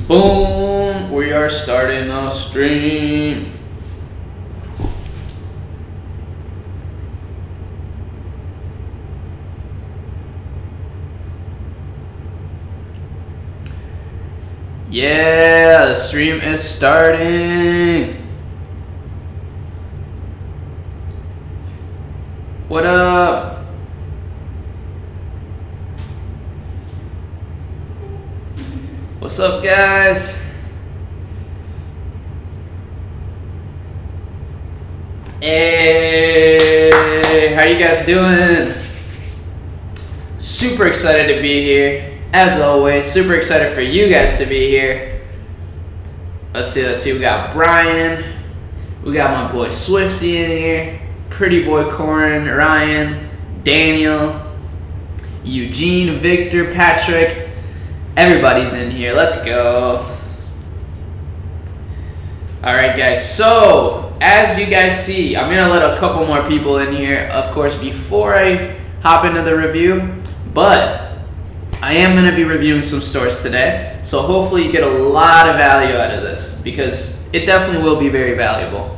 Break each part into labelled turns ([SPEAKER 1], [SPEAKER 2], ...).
[SPEAKER 1] Boom! We are starting a stream. Yeah, the stream is starting. What up? What's up, guys? Hey, how you guys doing? Super excited to be here. As always, super excited for you guys to be here. Let's see. We got Brian. We got my boy Swifty in here. Pretty boy Corin, Ryan, Daniel, Eugene, Victor, Patrick. Everybody's in here. Let's go. All right, guys. So, as you guys see, I'm going to let a couple more people in here, of course, before I hop into the review. But I am going to be reviewing some stores today. So, hopefully you get a lot of value out of this, because it definitely will be very valuable.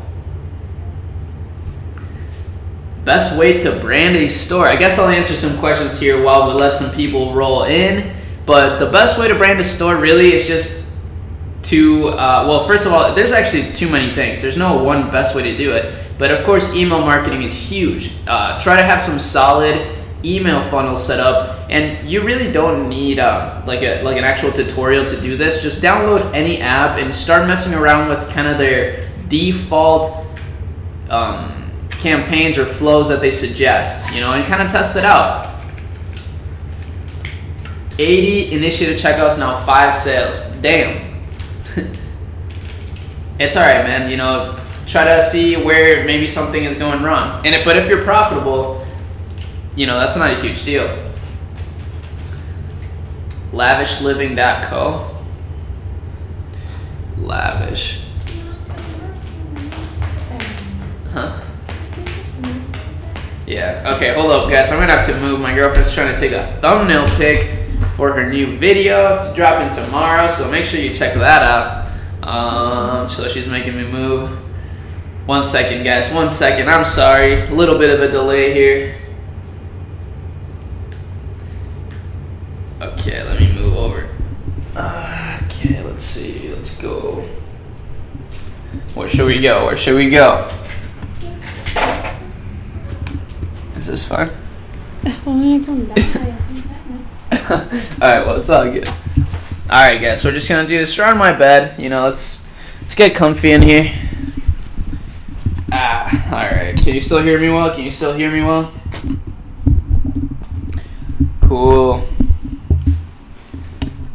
[SPEAKER 1] Best way to brand a store. I guess I'll answer some questions here while we let some people roll in. But the best way to brand a store really is just to, well, first of all, there's actually too many things. There's no one best way to do it. But of course, email marketing is huge. Try to have some solid email funnel set up. And you really don't need like an actual tutorial to do this. Just download any app and start messing around with kind of their default campaigns or flows that they suggest, you know, and kind of test it out. 80 initiated checkouts, now 5 sales. Damn. It's all right, man. You know, try to see where maybe something is going wrong. But if you're profitable, you know, that's not a huge deal. Lavishliving.co. Lavish. Huh? Yeah, okay, hold up, guys. I'm gonna have to move. My girlfriend's trying to take a thumbnail pic for her new video. It's dropping tomorrow, so make sure you check that out. So she's making me move. 1 second, guys. 1 second. I'm sorry. A little bit of a delay here. Okay, let me move over. Okay, let's see. Let's go. Where should we go? Where should we go? Is this fun? Alright, well, it's all good. Alright, guys, we're just gonna do this right on my bed. You know, let's get comfy in here. Alright. Can you still hear me well? Can you still hear me well? Cool.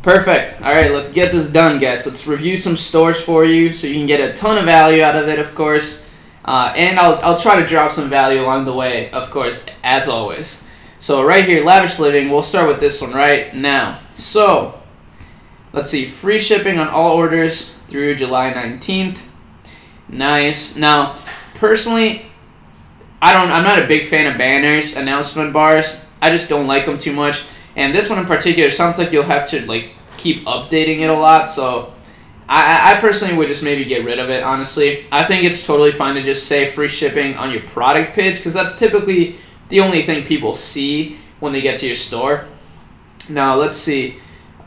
[SPEAKER 1] Perfect. Alright, let's get this done, guys. Let's review some stores for you so you can get a ton of value out of it, of course. And I'll try to drop some value along the way, of course, as always. So right here, Lavish Living, we'll start with this one right now. So, let's see, free shipping on all orders through July 19th. Nice. Now, personally, I'm not a big fan of banners, announcement bars. I just don't like them too much. And this one in particular sounds like you'll have to like keep updating it a lot, so I personally would just maybe get rid of it, honestly. I think it's totally fine to just say free shipping on your product page, because that's typically the only thing people see when they get to your store. Now, let's see.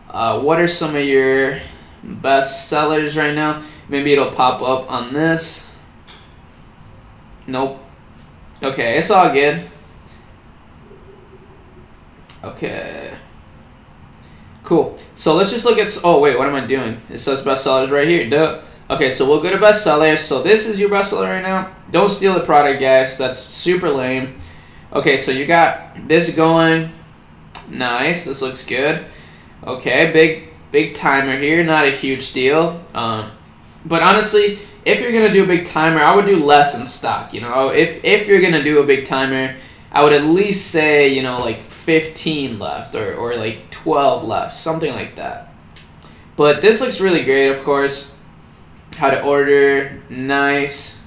[SPEAKER 1] What are some of your best sellers right now? Maybe it'll pop up on this. Nope. Okay, it's all good. Okay. Cool. So let's just look at, oh wait, what am I doing? It says bestsellers right here. Duh. Okay, so we'll go to bestsellers. So this is your bestseller right now. Don't steal the product, guys. That's super lame. Okay, so you got this going. Nice. This looks good. Okay, big timer here. Not a huge deal. But honestly, if you're gonna do a big timer, I would do less in stock. You know, if you're gonna do a big timer, I would at least say, you know, like 15 left or like 12 left, something like that. But this looks really great, of course. How to order, nice.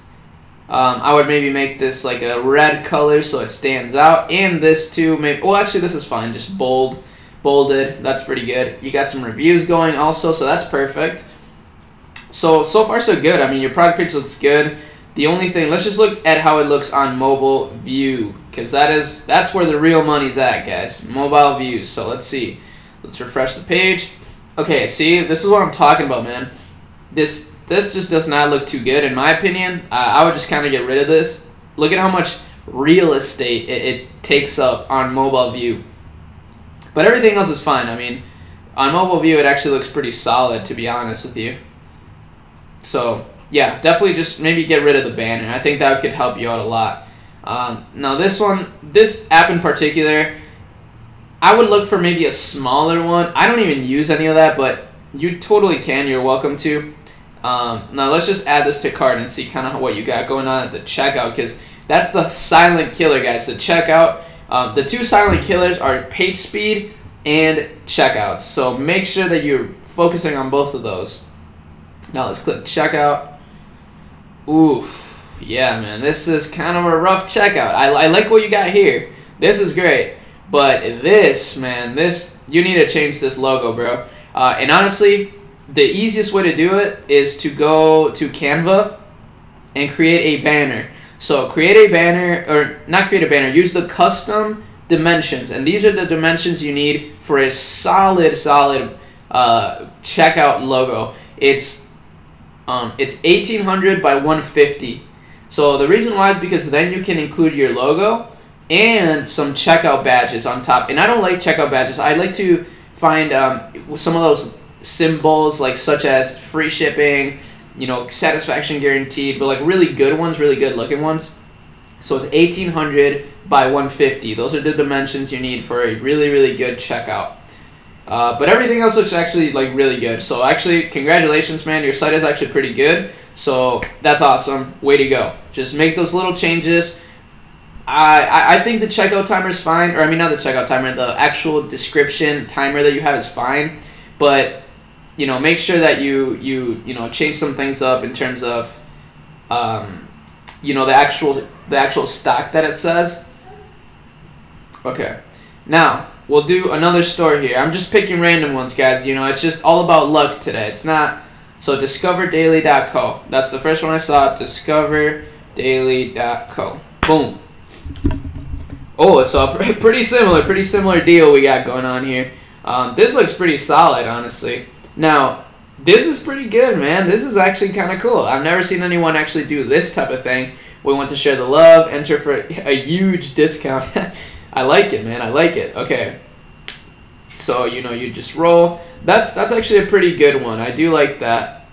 [SPEAKER 1] I would maybe make this like a red color so it stands out, and this too, maybe, well, actually this is fine, just bold bolded. That's pretty good. You got some reviews going also, so that's perfect. So far so good. I mean, your product page looks good. The only thing, let's just look at how it looks on mobile view, because that's where the real money's at, guys. Mobile views. So let's see. Let's refresh the page. Okay, see, this is what I'm talking about, man. This just does not look too good, in my opinion. I would just kind of get rid of this. Look at how much real estate it takes up on mobile view. But everything else is fine. I mean, on mobile view, it actually looks pretty solid, to be honest with you. So, yeah, definitely just maybe get rid of the banner. I think that could help you out a lot. Now, this app in particular, I would look for maybe a smaller one. I don't even use any of that, but you totally can. You're welcome to. Now, let's just add this to cart and see kind of what you got going on at the checkout, because that's the silent killer, guys. The checkout. The two silent killers are page speed and checkouts. So make sure that you're focusing on both of those. Now let's click checkout. Oof. Yeah, man. This is kind of a rough checkout. I like what you got here. This is great. But this, man, you need to change this logo, bro. And honestly, the easiest way to do it is to go to Canva and create a banner. So create a banner, or not create a banner, use the custom dimensions. And these are the dimensions you need for a solid checkout logo. It's 1800 by 150. So the reason why is because then you can include your logo and some checkout badges on top. And I don't like checkout badges. I like to find some of those symbols, like such as free shipping, satisfaction guaranteed, but like really good ones, really good looking ones. So it's 1800 by 150. Those are the dimensions you need for a really good checkout. But everything else looks actually like really good. So actually, congratulations, man. Your site is actually pretty good. So that's awesome. Way to go. Just make those little changes. I think the checkout timer is fine. Or I mean, not the checkout timer. The actual description timer that you have is fine. But make sure that you change some things up in terms of the actual stock that it says. Okay. Now, we'll do another store here. I'm just picking random ones, guys. It's just all about luck today. It's not. So discoverdaily.co. That's the first one I saw. Discoverdaily.co. Boom. Oh, so a pretty similar deal we got going on here. This looks pretty solid, honestly. Now, this is pretty good, man. This is actually kind of cool. I've never seen anyone actually do this type of thing. We want to share the love, enter for a huge discount. I like it, man. I like it. Okay. So, you just roll. That's actually a pretty good one. I do like that.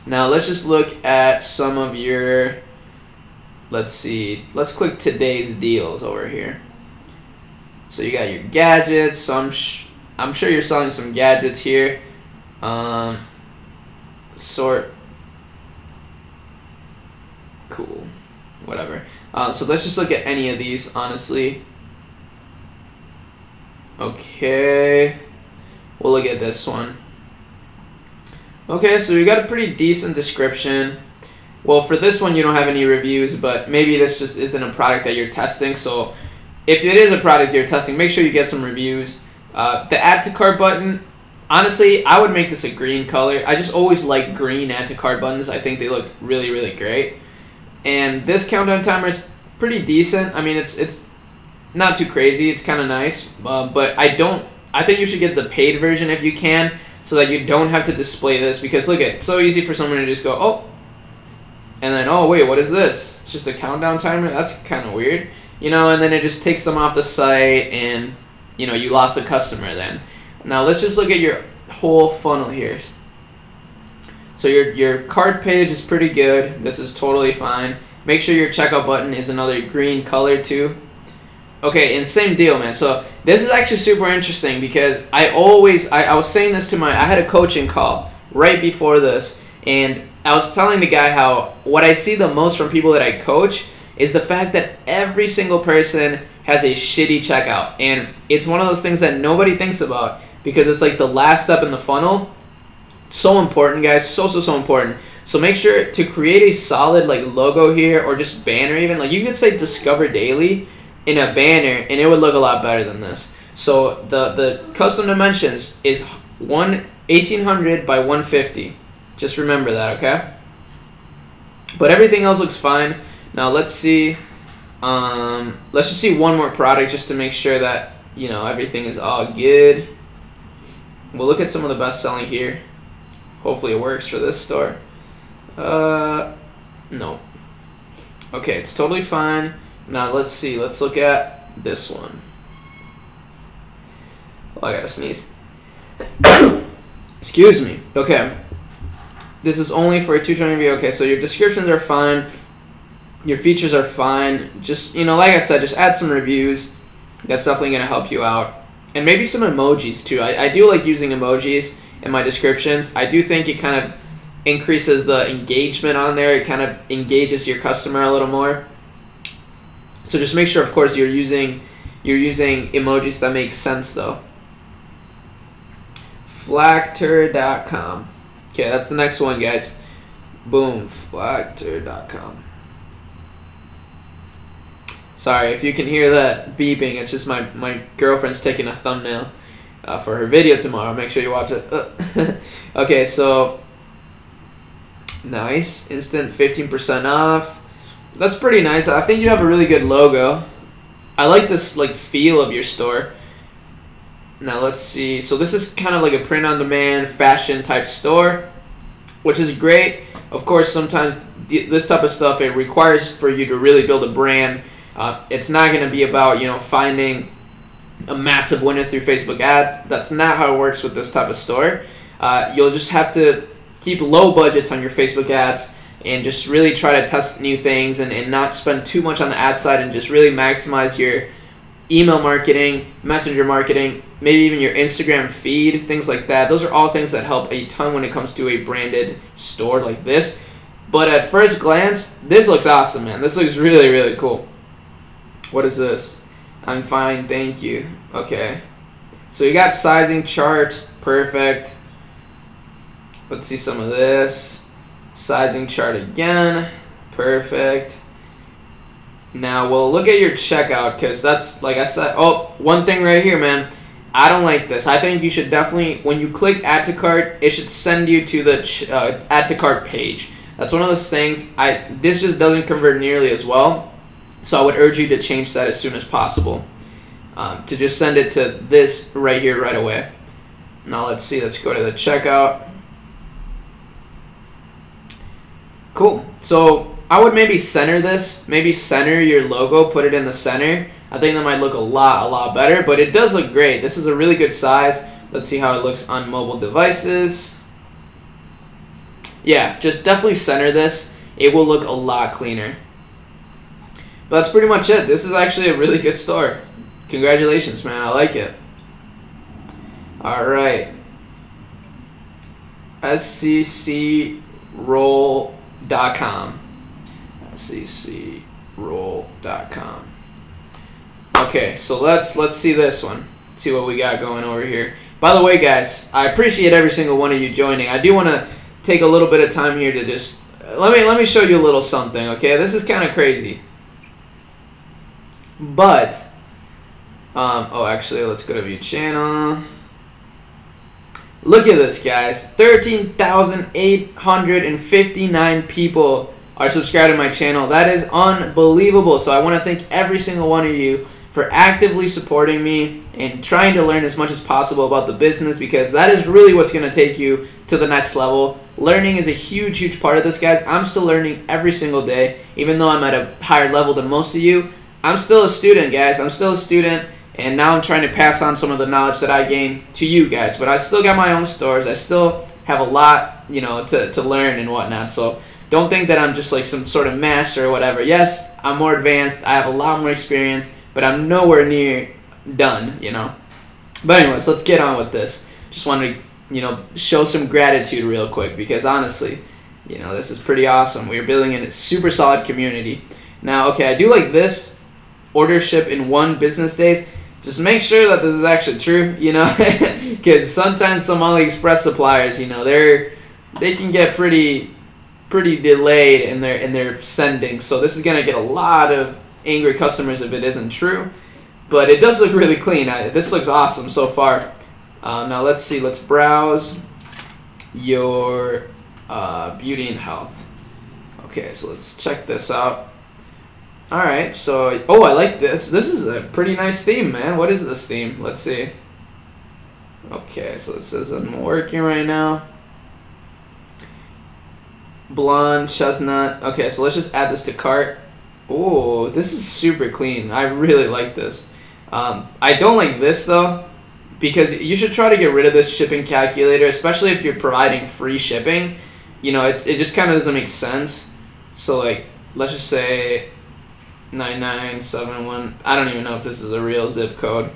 [SPEAKER 1] Now, let's just look at some of your, let's see. Let's click today's deals over here. So, you got your gadgets. So, I'm sure you're selling some gadgets here. Sort. Cool. Whatever. So, let's just look at any of these, honestly. Okay, we'll look at this one. Okay, so we got a pretty decent description. Well, for this one, you don't have any reviews, but maybe this just isn't a product that you're testing. So if it is a product you're testing, make sure you get some reviews. The add to cart button, honestly, I would make this a green color. I just always like green add to cart buttons. I think they look really great. And this countdown timer is pretty decent. I mean, it's not too crazy. It's kind of nice, but I think you should get the paid version if you can, so that you don't have to display this. Because look, it's so easy for someone to just go, oh, and then, oh wait, what is this? It's just a countdown timer. That's kind of weird, And then it just takes them off the site, and you lost a customer. Then, now let's just look at your whole funnel here. So your cart page is pretty good. This is totally fine. Make sure your checkout button is another green color too. Okay, and same deal, man. So this is actually super interesting because I was saying this to I had a coaching call right before this, and I was telling the guy how what I see the most from people that I coach is the fact that every single person has a shitty checkout. And it's one of those things that nobody thinks about because it's like the last step in the funnel. So important, guys. So important. So make sure to create a solid logo here, or just banner even. You could say Discover Daily in a banner, and it would look a lot better than this. So the custom dimensions is 1800 by 150. Just remember that, okay? But everything else looks fine. Now let's see. Let's just see one more product just to make sure that, you know, everything is all good. We'll look at some of the best selling here. Hopefully it works for this store. No. Okay, it's totally fine. Now let's see. Let's look at this one. Oh, I gotta sneeze. Excuse me. Okay. This is only for a 220 view. Okay, so your descriptions are fine. Your features are fine. Just, you know, like I said, just add some reviews. That's definitely going to help you out. And maybe some emojis too. I do like using emojis in my descriptions. I do think it kind of increases the engagement on there. It kind of engages your customer a little more. So just make sure, of course, you're using emojis that make sense though. Flactor.com. Okay, that's the next one, guys. Boom, Flactor.com. Sorry, if you can hear that beeping, it's just my girlfriend's taking a thumbnail for her video tomorrow. Make sure you watch it. Okay, so nice. Instant 15% off. That's pretty nice. I think you have a really good logo. I like this like feel of your store. Now let's see. So this is kind of like a print-on-demand fashion type store, which is great. Of course, sometimes this type of stuff, it requires for you to really build a brand. It's not going to be about, you know, finding a massive winner through Facebook ads. That's not how it works with this type of store. You'll just have to keep low budgets on your Facebook ads and just really try to test new things and not spend too much on the ad side, and just really maximize your email marketing, messenger marketing, maybe even your Instagram feed, things like that. Those are all things that help a ton when it comes to a branded store like this. But at first glance, this looks awesome, man. This looks really, really cool. What is this? I'm fine, thank you. Okay. So you got sizing charts, perfect. Let's see some of this. Sizing chart again, perfect. Now we'll look at your checkout, because that's, like I said, oh, one thing right here, man. I don't like this. I think you should definitely, when you click add to cart, it should send you to the add to cart page. That's one of those things. This just doesn't convert nearly as well. So I would urge you to change that as soon as possible. To just send it to this right here right away. Now let's see. Let's go to the checkout. Cool. So I would maybe center this. Maybe center your logo. Put it in the center. I think that might look a lot better. But it does look great. This is a really good size. Let's see how it looks on mobile devices. Yeah, just definitely center this. It will look a lot cleaner. But that's pretty much it. This is actually a really good store. Congratulations, man. I like it. All right. sccroll.com. sccroll.com. Okay, so let's see this one. See what we got going over here. By the way, guys, I appreciate every single one of you joining. I do want to take a little bit of time here to just let me show you a little something. Okay, this is kind of crazy. But, oh, actually, let's go to view channel. Look at this, guys. 13,859 people are subscribed to my channel. That is unbelievable. So I want to thank every single one of you for actively supporting me and trying to learn as much as possible about the business, because that is really what's going to take you to the next level. Learning is a huge part of this, guys. I'm still learning every single day, even though I'm at a higher level than most of you. I'm still a student, guys. I'm still a student, and now I'm trying to pass on some of the knowledge that I gained to you guys. But I still got my own stores. I still have a lot, you know, to learn and whatnot. So don't think that I'm just like some sort of master or whatever. Yes, I'm more advanced. I have a lot more experience, but I'm nowhere near done, you know. But anyways, let's get on with this. Just wanted to, you know, show some gratitude real quick, because honestly, you know, this is pretty awesome. We're building a super solid community. Now, okay, I do like this. Order ship in 1 business days. Just make sure that this is actually true, you know, because sometimes some AliExpress suppliers, you know, they can get pretty delayed in their sending. So this is gonna get a lot of angry customers if it isn't true. but it does look really clean. This looks awesome so far. Now let's see. Let's browse your beauty and health. Okay, so let's check this out. All right. So, oh, I like this. This is a pretty nice theme, man. What is this theme? Let's see. Okay, so it says I'm working right now. Blonde, chestnut. Okay, so let's just add this to cart. Oh, this is super clean. I really like this. I don't like this though, because you should try to get rid of this shipping calculator, especially if you're providing free shipping. You know, it just kind of doesn't make sense. So like, let's just say 9971. I don't even know if this is a real zip code.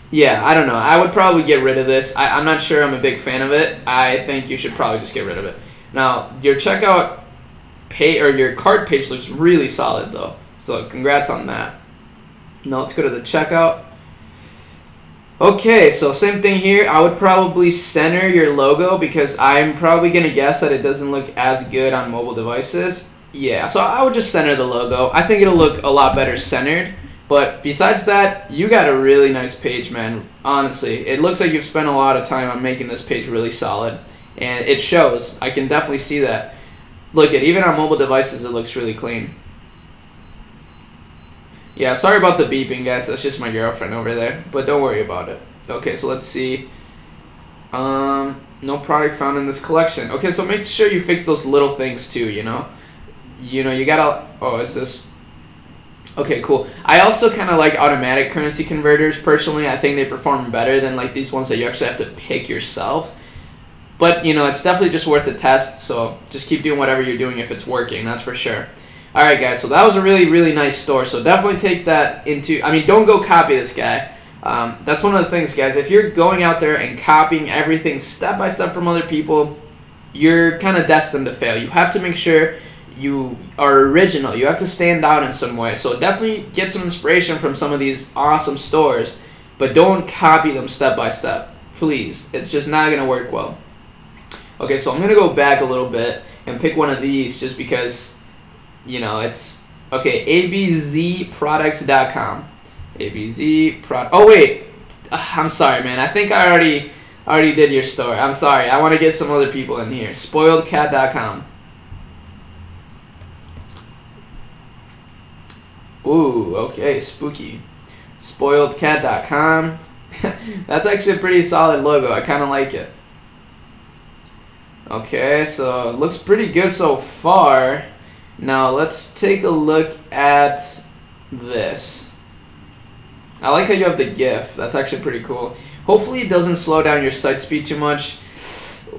[SPEAKER 1] Yeah, I don't know. I would probably get rid of this. I'm not sure I'm a big fan of it. I think you should probably just get rid of it. Now, your checkout pay or your cart page looks really solid though. So congrats on that. Now let's go to the checkout. Okay, so same thing here. I would probably center your logo because I'm probably going to guess that it doesn't look as good on mobile devices. Yeah, so I would just center the logo. I think it'll look a lot better centered. But besides that, you got a really nice page, man. Honestly, it looks like you've spent a lot of time on making this page really solid. And it shows. I can definitely see that. Look, even on mobile devices, it looks really clean. Yeah, sorry about the beeping, guys. That's just my girlfriend over there. But don't worry about it. Okay, so let's see. No product found in this collection. Okay, so make sure you fix those little things too, you know? You gotta... Oh, is this... Okay, cool. I also kind of like automatic currency converters, personally. I think they perform better than like these ones that you actually have to pick yourself. But, you know, it's definitely just worth a test, so just keep doing whatever you're doing if it's working, that's for sure. Alright, guys, so that was a really, really nice store, so definitely take that into... I mean, don't go copy this guy. That's one of the things, guys. If you're going out there and copying everything step by step from other people, you're kind of destined to fail. You have to make sure you are original. You have to stand out in some way. So definitely get some inspiration from some of these awesome stores, but don't copy them step by step. Please. It's just not going to work well. Okay, so I'm going to go back a little bit and pick one of these just because, you know, it's... Okay, abzproducts.com. Oh, wait. I'm sorry, man. I think I already did your store. I'm sorry. I want to get some other people in here. Spoiledcat.com. Ooh, okay, spooky. Spoiledcat.com. That's actually a pretty solid logo. I kind of like it. Okay, so it looks pretty good so far. Now let's take a look at this. I like how you have the GIF. That's actually pretty cool. Hopefully it doesn't slow down your site speed too much.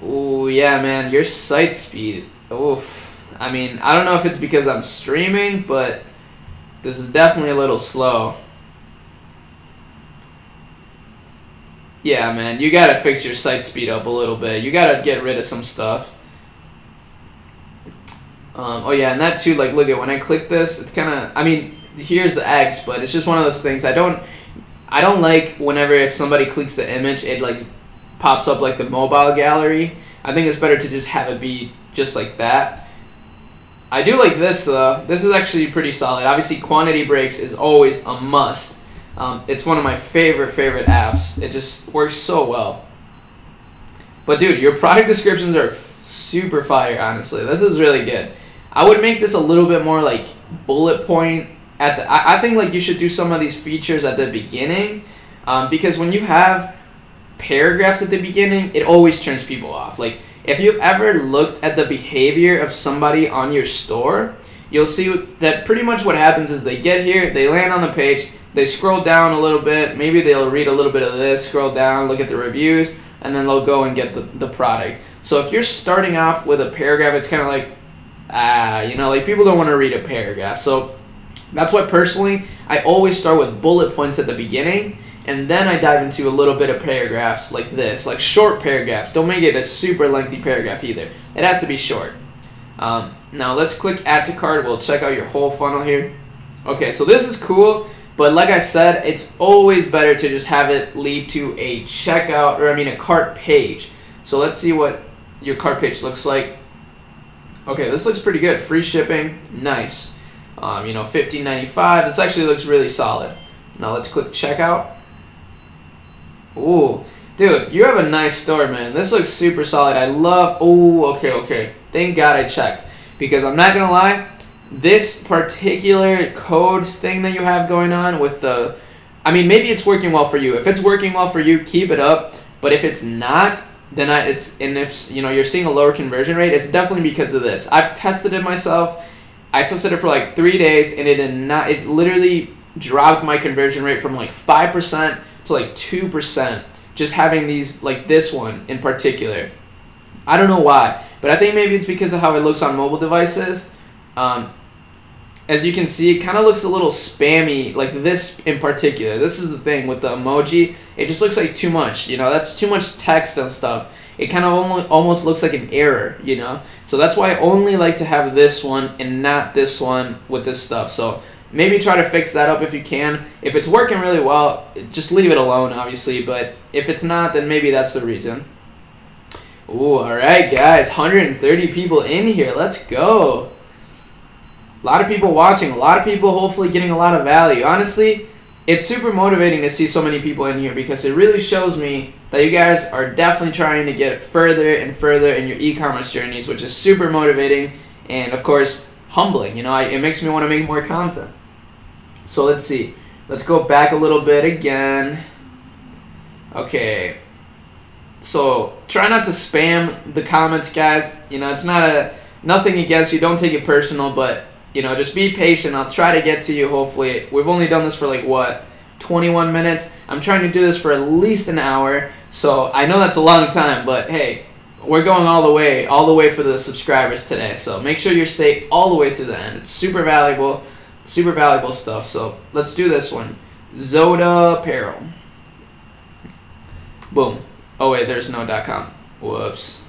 [SPEAKER 1] Ooh, yeah, man, your site speed. Oof. I mean, I don't know if it's because I'm streaming, but this is definitely a little slow. Yeah, man, you gotta fix your site speed up a little bit. You gotta get rid of some stuff. Oh yeah, and that too, like, look at when I click this, it's kind of, I mean, here's the X, but it's just one of those things. I don't like whenever if somebody clicks the image, it like pops up like the mobile gallery. I think it's better to just have it be just like that. I do like this though. This is actually pretty solid. Obviously, quantity breaks is always a must. It's one of my favorite apps. It just works so well. But dude, your product descriptions are super fire, honestly. This is really good. I would make this a little bit more like bullet point at the... I think like you should do some of these features at the beginning, because when you have paragraphs at the beginning, it always turns people off. Like, if you've ever looked at the behavior of somebody on your store, you'll see that pretty much what happens is they get here, they land on the page, they scroll down a little bit, maybe they'll read a little bit of this, scroll down, look at the reviews, and then they'll go and get the product. So if you're starting off with a paragraph, it's kind of like, you know, like people don't want to read a paragraph. So that's why personally, I always start with bullet points at the beginning, and then I dive into a little bit of paragraphs like this, like short paragraphs. Don't make it a super lengthy paragraph either. It has to be short. Now let's click add to cart. We'll check out your whole funnel here. Okay, so this is cool. But like I said, it's always better to just have it lead to a checkout, or I mean a cart page. So let's see what your cart page looks like. Okay, this looks pretty good. Free shipping, nice. You know, $15.95. This actually looks really solid. Now let's click checkout. Ooh, dude, you have a nice store, man. This looks super solid. I love. Oh, okay. Thank God I checked, because I'm not gonna lie, this particular code thing that you have going on with the, I mean, maybe it's working well for you. If it's working well for you, keep it up. But if it's not, then if you know you're seeing a lower conversion rate, it's definitely because of this. I've tested it myself. I tested it for like 3 days, and it did not. It literally dropped my conversion rate from like 5% to like 2%. Just having these, like this one in particular. I don't know why, but I think maybe it's because of how it looks on mobile devices. As you can see, it kind of looks a little spammy, like this in particular. This is the thing with the emoji. It just looks like too much, you know, that's too much text and stuff. It kind of almost looks like an error, you know. So that's why I only like to have this one and not this one with this stuff. So maybe try to fix that up if you can. If it's working really well, just leave it alone, obviously. But if it's not, then maybe that's the reason. Ooh, all right, guys. 130 people in here. Let's go. A lot of people watching, a lot of people hopefully getting a lot of value. Honestly, it's super motivating to see so many people in here, because it really shows me that you guys are definitely trying to get further and further in your e-commerce journeys, which is super motivating and, of course, humbling. You know, it makes me want to make more content. So let's see. Let's go back a little bit again. Okay. So try not to spam the comments, guys. You know, it's nothing against you. Don't take it personal, but you know, just be patient. I'll try to get to you, hopefully. We've only done this for like, what, 21 minutes? I'm trying to do this for at least an hour. So I know that's a long time, but hey, we're going all the way for the subscribers today. So make sure you stay all the way to the end. It's super valuable stuff. So let's do this one. Zoda Apparel. Boom. Oh wait, there's no .com. Whoops.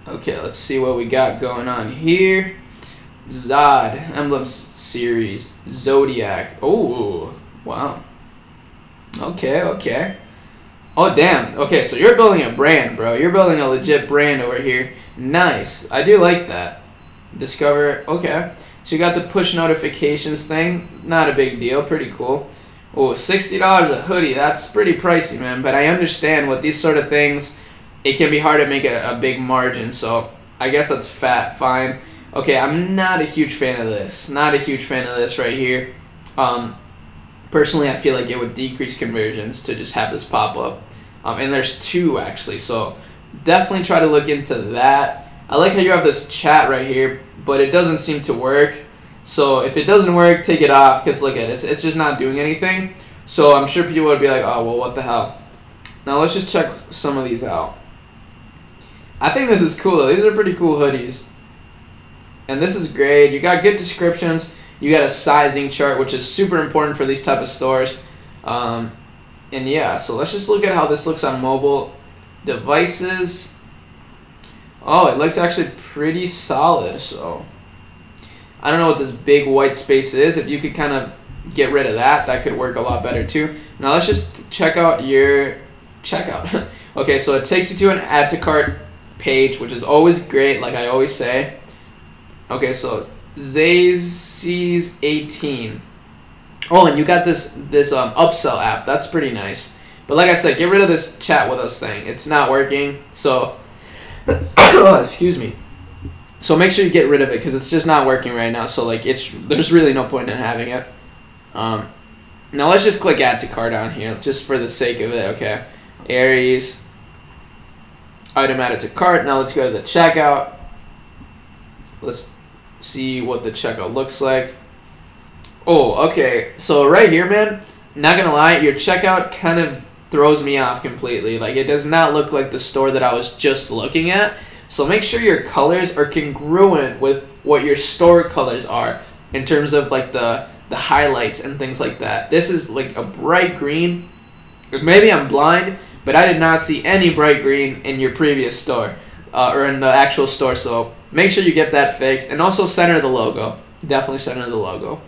[SPEAKER 1] Okay, let's see what we got going on here. Zod, Emblem Series, Zodiac. Oh, wow. Okay. Oh, damn. Okay, so you're building a brand, bro. You're building a legit brand over here. Nice. I do like that. Discover. Okay. So you got the push notifications thing. Not a big deal. Pretty cool. Oh, $60 a hoodie. That's pretty pricey, man. But I understand with these sort of things, it can be hard to make a big margin, so I guess that's fine. Okay, I'm not a huge fan of this. Not a huge fan of this right here. Personally, I feel like it would decrease conversions to just have this pop up. And there's two, actually, so definitely try to look into that. I like how you have this chat right here, but it doesn't seem to work. So if it doesn't work, take it off, because look at it. It's just not doing anything. So I'm sure people would be like, oh, well, what the hell? Now let's just check some of these out. I think this is cool. These are pretty cool hoodies. And this is great. You got good descriptions. You got a sizing chart, which is super important for these type of stores. And yeah, so let's just look at how this looks on mobile devices. Oh, it looks actually pretty solid. So I don't know what this big white space is. If you could kind of get rid of that, that could work a lot better too. Now let's just check out your checkout. Okay, so it takes you to an add to cart page, which is always great, like I always say. Okay, so Zay's 18. Oh, and you got this upsell app. That's pretty nice. But like I said, get rid of this chat with us thing. It's not working. So excuse me. So make sure you get rid of it, because it's just not working right now. So like there's really no point in having it. Now let's just click add to cart on here, just for the sake of it. Okay, Aries. Item added to cart. Now let's go to the checkout. Let's see what the checkout looks like. Oh, okay. So right here, man, not gonna lie, your checkout kind of throws me off completely. Like, it does not look like the store that I was just looking at. So make sure your colors are congruent with what your store colors are in terms of like the highlights and things like that. This is like a bright green. Maybe I'm blind, but I did not see any bright green in your previous store, or in the actual store. So make sure you get that fixed, and also center the logo. Definitely center the logo.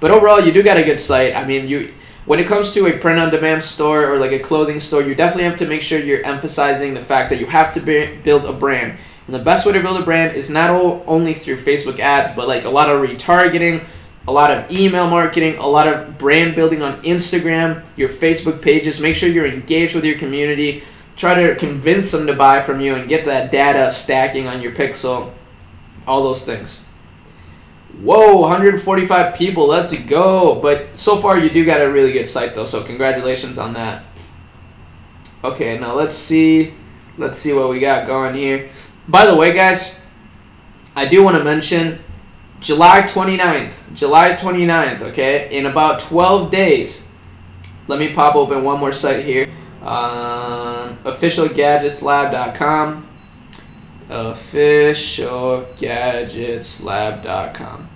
[SPEAKER 1] But overall, you do got a good site. I mean, when it comes to a print-on-demand store or like a clothing store, you definitely have to make sure you're emphasizing the fact that you have to build a brand. And the best way to build a brand is not only through Facebook ads, but like a lot of retargeting, a lot of email marketing, a lot of brand building on Instagram, your Facebook pages. Make sure you're engaged with your community. Try to convince them to buy from you and get that data stacking on your pixel. All those things. Whoa, 145 people, let's go. But so far you do got a really good site though, so congratulations on that. Okay, now let's see what we got going here. By the way, guys, I do want to mention July 29th, okay, in about 12 days. Let me pop open one more site here. Officialgadgetslab.com. Officialgadgetslab.com.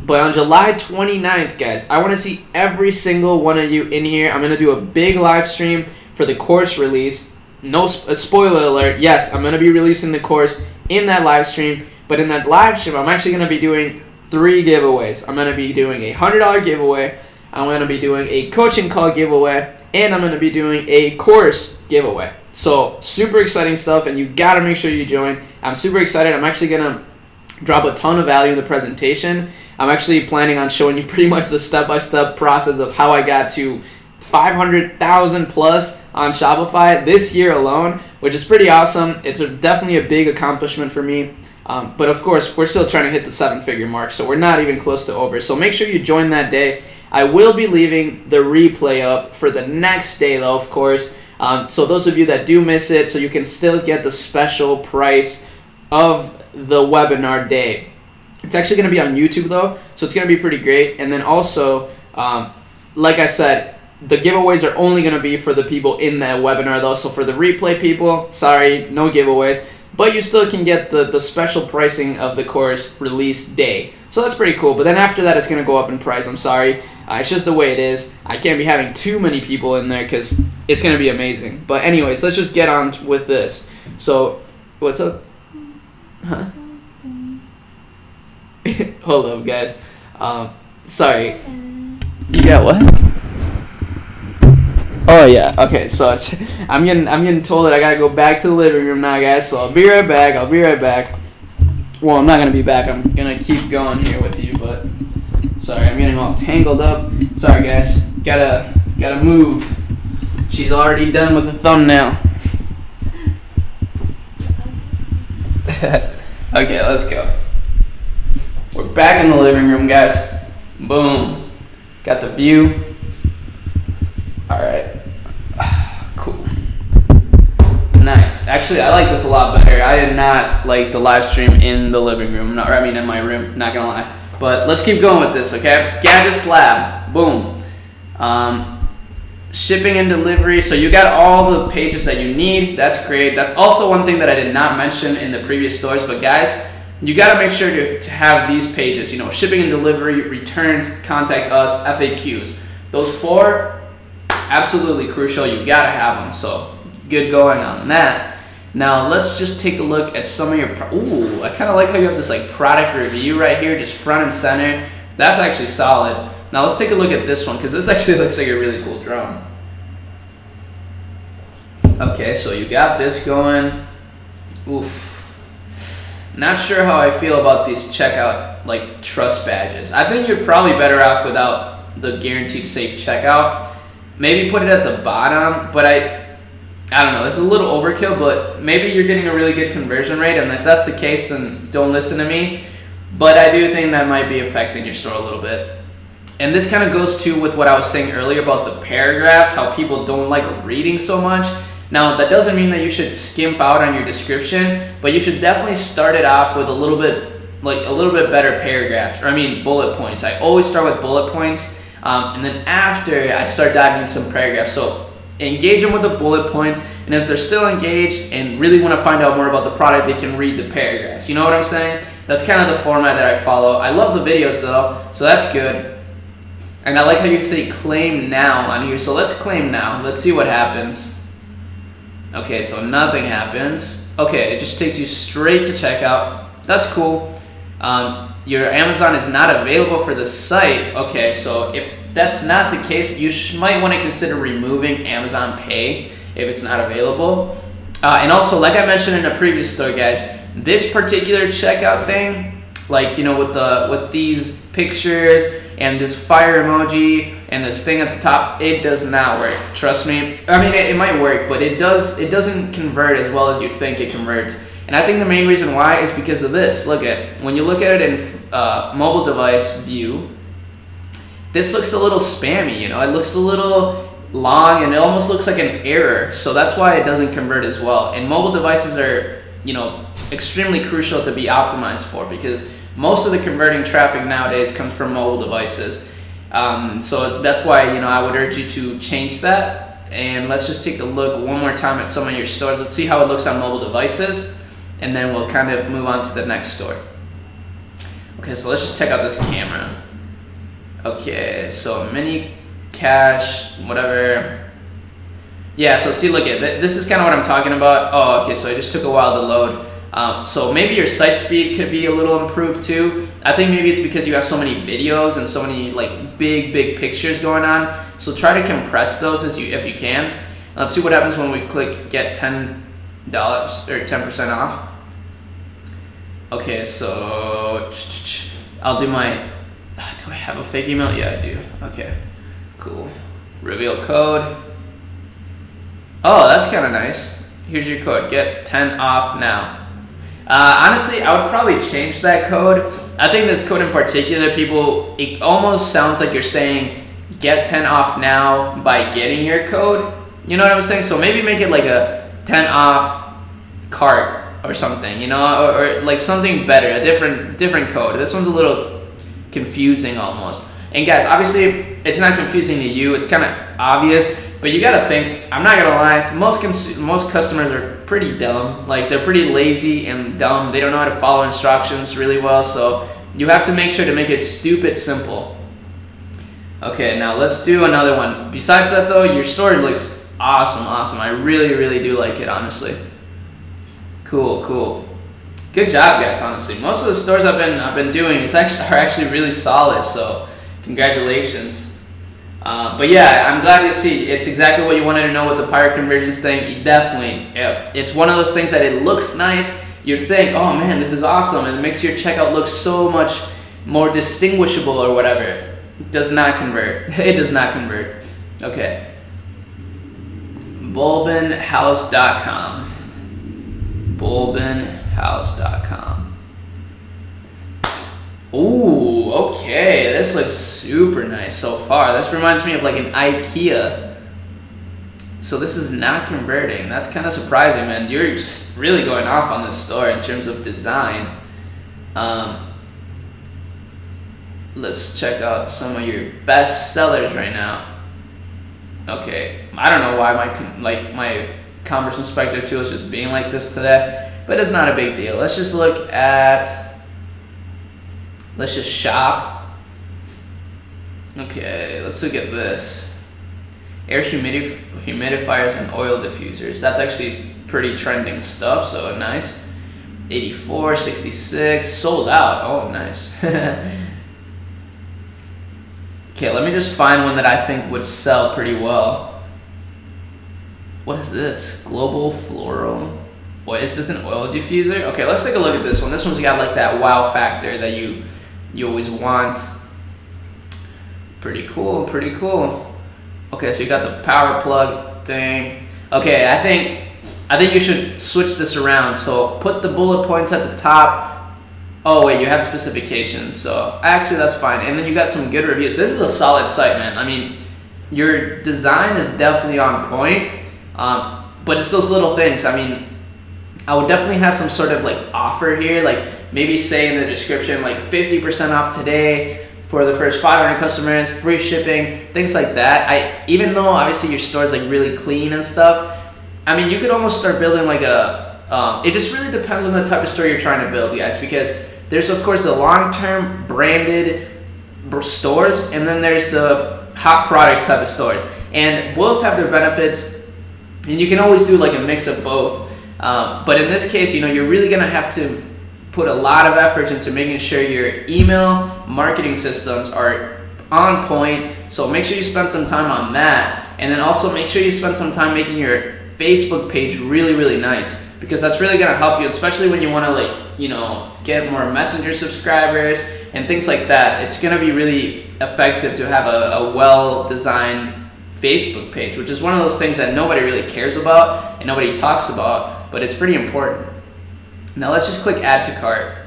[SPEAKER 1] But on July 29th, guys, I want to see every single one of you in here. I'm going to do a big live stream for the course release. No spoiler alert, yes, I'm going to be releasing the course in that live stream. But in that live stream, I'm actually going to be doing 3 giveaways. I'm going to be doing a $100 giveaway. I'm going to be doing a coaching call giveaway. And I'm going to be doing a course giveaway. So super exciting stuff, and you got to make sure you join. I'm super excited. I'm actually going to drop a ton of value in the presentation. I'm actually planning on showing you pretty much the step-by-step process of how I got to 500,000 plus on Shopify this year alone, which is pretty awesome. It's definitely a big accomplishment for me. But of course, we're still trying to hit the 7-figure mark, so we're not even close to over. So make sure you join that day. I will be leaving the replay up for the next day, though, of course. So those of you that do miss it, so you can still get the special price of the webinar day. It's actually going to be on YouTube, though, so it's going to be pretty great. And then also, like I said, the giveaways are only going to be for the people in that webinar, though. So for the replay people, sorry, no giveaways. But you still can get the special pricing of the course release day. So that's pretty cool. But then after that, it's going to go up in price. I'm sorry. It's just the way it is. I can't be having too many people in there because it's going to be amazing. But anyways, let's just get on with this. So, what's up? Huh? Hold up, guys. Sorry. You got what? Oh yeah. Okay. So I'm getting told that I gotta go back to the living room now, guys. So I'll be right back. Well, I'm not gonna be back. I'm gonna keep going here with you, but sorry, I'm getting all tangled up. Sorry, guys. Gotta move. She's already done with the thumbnail. Okay, let's go. We're back in the living room, guys. Boom. Got the view. Alright. Cool. Nice. Actually, I like this a lot better. I did not like the live stream in the living room. In my room. Not gonna lie. But let's keep going with this, okay? Gadgets Lab. Boom. Shipping and delivery. So you got all the pages that you need. That's great. That's also one thing that I did not mention in the previous stores. But guys, you got to make sure to have these pages. You know, shipping and delivery, returns, contact us, FAQs. Those 4, absolutely crucial. You got to have them. So good going on that. Now let's just take a look at some of your. Ooh, I kind of like how you have this like product review right here, just front and center. That's actually solid. Now let's take a look at this one because this actually looks like a really cool drone. Okay, so you got this going. Oof. Not sure how I feel about these checkout like trust badges. I think you're probably better off without the guaranteed safe checkout. Maybe put it at the bottom, but I don't know. It's a little overkill, but maybe you're getting a really good conversion rate, and if that's the case, then don't listen to me. But I do think that might be affecting your store a little bit. And this kind of goes to with what I was saying earlier about the paragraphs, how people don't like reading so much. Now, that doesn't mean that you should skimp out on your description, but you should definitely start it off with a little bit better paragraphs, bullet points. I always start with bullet points, and then after I start diving into some paragraphs. So engage them with the bullet points, and if they're still engaged and really want to find out more about the product, they can read the paragraphs. You know what I'm saying? That's kind of the format that I follow. I love the videos though, so that's good. And I like how you say claim now on here. So let's claim now. Let's see what happens. Okay, so nothing happens. Okay, it just takes you straight to checkout. That's cool. Your Amazon is not available for the site. Okay, so if that's not the case, you might want to consider removing Amazon Pay if it's not available. And also, like I mentioned in a previous story, guys, this particular checkout thing, like, you know, with these pictures and this fire emoji and this thing at the top, it does not work. Trust me. I mean, it might work, but it doesn't convert as well as you'd think it converts. And I think the main reason why is because of this. Look at, when you look at it in mobile device view, this looks a little spammy, you know, it looks a little long and it almost looks like an error. So that's why it doesn't convert as well. And mobile devices are, you know, extremely crucial to be optimized for, because most of the converting traffic nowadays comes from mobile devices. So that's why, you know, I would urge you to change that. And let's just take a look one more time at some of your stores. Let's see how it looks on mobile devices, and then we'll kind of move on to the next store. Okay, so let's just check out this camera. Okay, so mini cache, whatever. Yeah, so see, look at this is kind of what I'm talking about. Oh, okay, so it just took a while to load. So maybe your site speed could be a little improved too. I think maybe it's because you have so many videos and so many like big pictures going on. So try to compress those if you can. Let's see what happens when we click get $10 or 10% off. Okay, so I'll do my, do I have a fake email? Yeah, I do. Okay, cool. Reveal code. Oh, that's kind of nice. Here's your code, get 10 off now. Honestly, I would probably change that code. I think this code in particular, it almost sounds like you're saying get 10 off now by getting your code. You know what I'm saying? So maybe make it like a 10 off cart or something, you know, or like something better, a different code. This one's a little confusing almost. And guys, obviously it's not confusing to you, it's kind of obvious, but you gotta think, I'm not gonna lie, most customers are pretty dumb. Like, they're pretty lazy and dumb. They don't know how to follow instructions really well, so you have to make sure to make it stupid simple. Okay, now let's do another one. Besides that though, your store looks awesome. I really do like it, honestly. Cool. Good job, guys, honestly. Most of the stores I've been doing are actually really solid, so congratulations. But yeah, I'm glad to see it's exactly what you wanted to know with the pirate conversions thing. It's one of those things that it looks nice. You think, oh man, this is awesome, and it makes your checkout look so much more distinguishable or whatever. It does not convert. It does not convert. Okay. Bulbenhouse.com. Bulbenhouse.com. Ooh, okay, this looks super nice so far. This reminds me of like an IKEA. So this is not converting. That's kind of surprising, man. You're really going off on this store in terms of design. Let's check out some of your best sellers right now. Okay, I don't know why my Commerce Inspector tool is just being like this today, but it's not a big deal. Let's just look at, let's just shop. Okay, let's look at this. Air humidifiers and oil diffusers. That's actually pretty trending stuff, so nice. 84, 66, sold out. Oh, nice. Okay, let me just find one that I think would sell pretty well. What is this? Global floral. What is this, an oil diffuser? Okay, let's take a look at this one. This one's got like that wow factor that you always want. Pretty cool. Okay, so you got the power plug thing. Okay, I think you should switch this around. So put the bullet points at the top. Oh wait, you have specifications, so actually that's fine. And then you got some good reviews. This is a solid site, man. I mean, your design is definitely on point, but it's those little things. I mean, I would definitely have some sort of like offer here, like maybe say in the description like 50% off today for the first 500 customers, free shipping, things like that. Even though obviously your store is like really clean and stuff, I mean, you could almost start building like it just really depends on the type of store you're trying to build, guys, because there's of course the long-term branded stores, and then there's the hot products type of stores, and both have their benefits, and you can always do like a mix of both. But in this case, you know, you're really gonna have to put a lot of effort into making sure your email marketing systems are on point. So make sure you spend some time on that. And then also make sure you spend some time making your Facebook page really, really nice, because that's really gonna help you, especially when you wanna like, you know, get more Messenger subscribers and things like that. It's gonna be really effective to have a well-designed Facebook page, which is one of those things that nobody really cares about and nobody talks about, but it's pretty important. Now let's just click add to cart.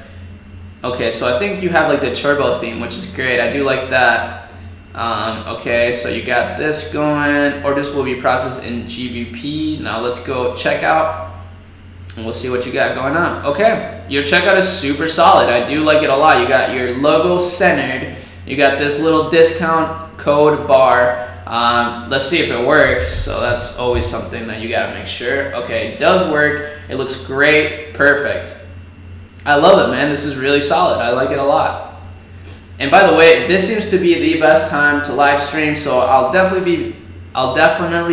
[SPEAKER 1] Okay, so I think you have like the turbo theme, which is great. I do like that. Okay, so you got this going. Orders will be processed in GBP. Now let's go checkout and we'll see what you got going on. Okay, your checkout is super solid. I do like it a lot. You got your logo centered. You got this little discount code bar. Let's see if it works. So that's always something that you gotta make sure. Okay, it does work. It looks great. Perfect. I love it, man. This is really solid. I like it a lot. And by the way, this seems to be the best time to live stream, so I'll definitely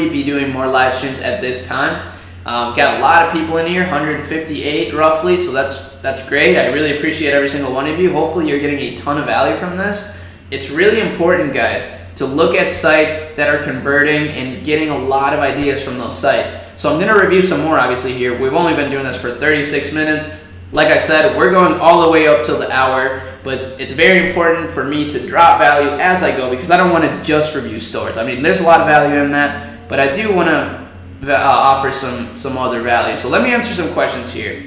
[SPEAKER 1] be doing more live streams at this time. Got a lot of people in here, 158 roughly, so that's great. I really appreciate every single one of you. Hopefully you're getting a ton of value from this. It's really important, guys, to look at sites that are converting and getting a lot of ideas from those sites. So I'm gonna review some more obviously here. We've only been doing this for 36 minutes. Like I said, we're going all the way up till the hour, but it's very important for me to drop value as I go, because I don't want to just review stores. I mean, there's a lot of value in that, but I do want to offer some other value. So let me answer some questions here.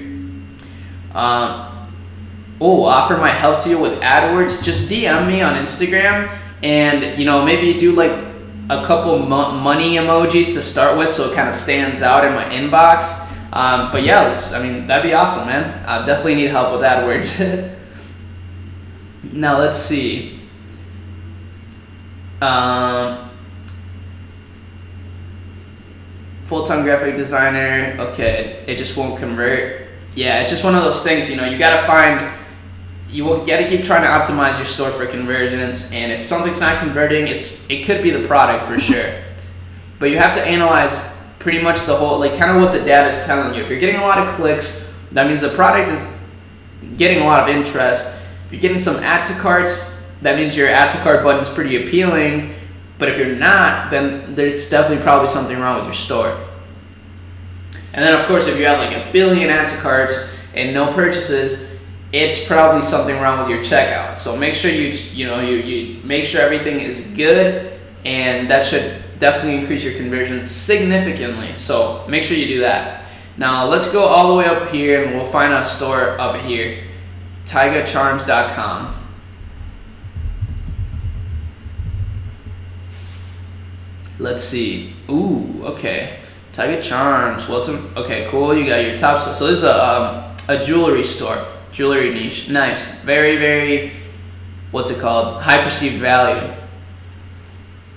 [SPEAKER 1] Offer my help to you with AdWords. Just DM me on Instagram, and you know, maybe do like a couple money emojis to start with, so it kind of stands out in my inbox. But yeah, I mean, that'd be awesome, man. I definitely need help with AdWords. Now let's see. Full-time graphic designer. Okay, it just won't convert. Yeah, it's just one of those things, you know, you gotta keep trying to optimize your store for conversions, and if something's not converting, it could be the product for sure. But you have to analyze pretty much the whole, like kind of what the data is telling you. If you're getting a lot of clicks, that means the product is getting a lot of interest. If you're getting some add to carts, that means your add to cart button is pretty appealing. But if you're not, then there's definitely probably something wrong with your store. And then of course, if you have like 1 billion add to carts and no purchases, it's probably something wrong with your checkout. So make sure you make sure everything is good, and that should definitely increase your conversion significantly. So make sure you do that. Now let's go all the way up here and we'll find a store up here, TaigaCharms.com. Let's see. Ooh, okay. Taiga Charms. Welcome. Okay, cool. You got your top stuff. So this is a jewelry store, jewelry niche. Nice. Very, very, what's it called? High perceived value.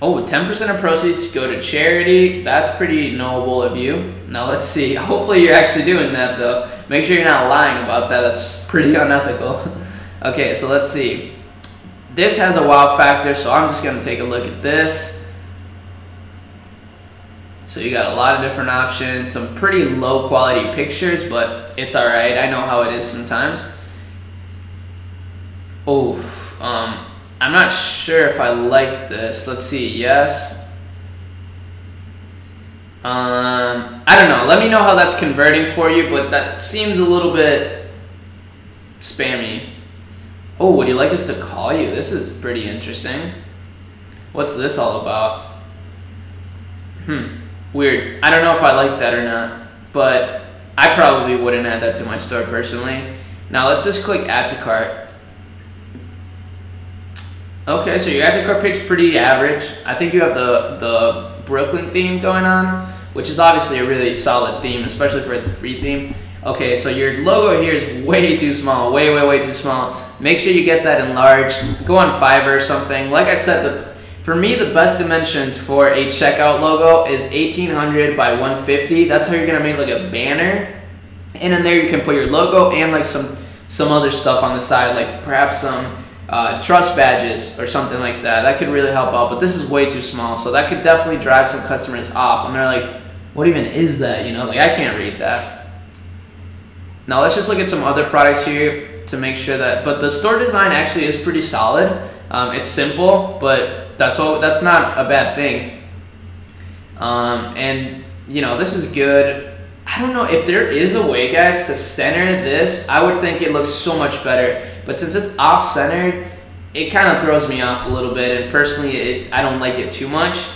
[SPEAKER 1] Oh, 10% of proceeds go to charity. That's pretty noble of you. Now let's see. Hopefully you're actually doing that though. Make sure you're not lying about that. That's pretty unethical. Okay, so let's see. This has a wow factor, so I'm just gonna take a look at this. So you got a lot of different options, some pretty low quality pictures, but it's all right. I know how it is sometimes. Oh, I'm not sure if I like this. Let's see. Yes. I don't know. Let me know how that's converting for you, but that seems a little bit spammy. Oh, would you like us to call you? This is pretty interesting. What's this all about? Weird. I don't know if I like that or not, but I probably wouldn't add that to my store personally. Now let's just click add to cart. Okay, so your add to cart page is pretty average. I think you have the Brooklyn theme going on, which is obviously a really solid theme, especially for the free theme. Okay, so your logo here is way too small, way too small. Make sure you get that enlarged. Go on Fiverr or something. Like I said, for me, the best dimensions for a checkout logo is 1800 by 150. That's how you're gonna make like a banner. And in there you can put your logo and like some other stuff on the side, like perhaps some trust badges or something like that. That could really help out, but this is way too small, so that could definitely drive some customers off, and they're like, what even is that? You know, like I can't read that. Now let's just look at some other products here to make sure that, but the store design actually is pretty solid. It's simple, but that's not a bad thing. And you know, this is good. I don't know if there is a way, guys, to center this. I would think it looks so much better, but since it's off-centered, it kind of throws me off a little bit, and personally I don't like it too much.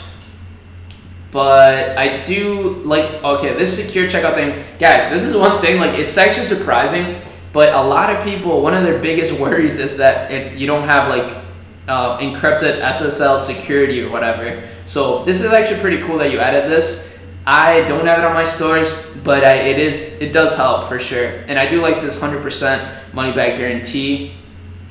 [SPEAKER 1] But I do like, okay, this secure checkout thing, guys, this is one thing, like, it's actually surprising, but a lot of people, one of their biggest worries is that you don't have like encrypted SSL security or whatever. So this is actually pretty cool that you added this. I don't have it on my stores, but it does help for sure. And I do like this 100% money back guarantee.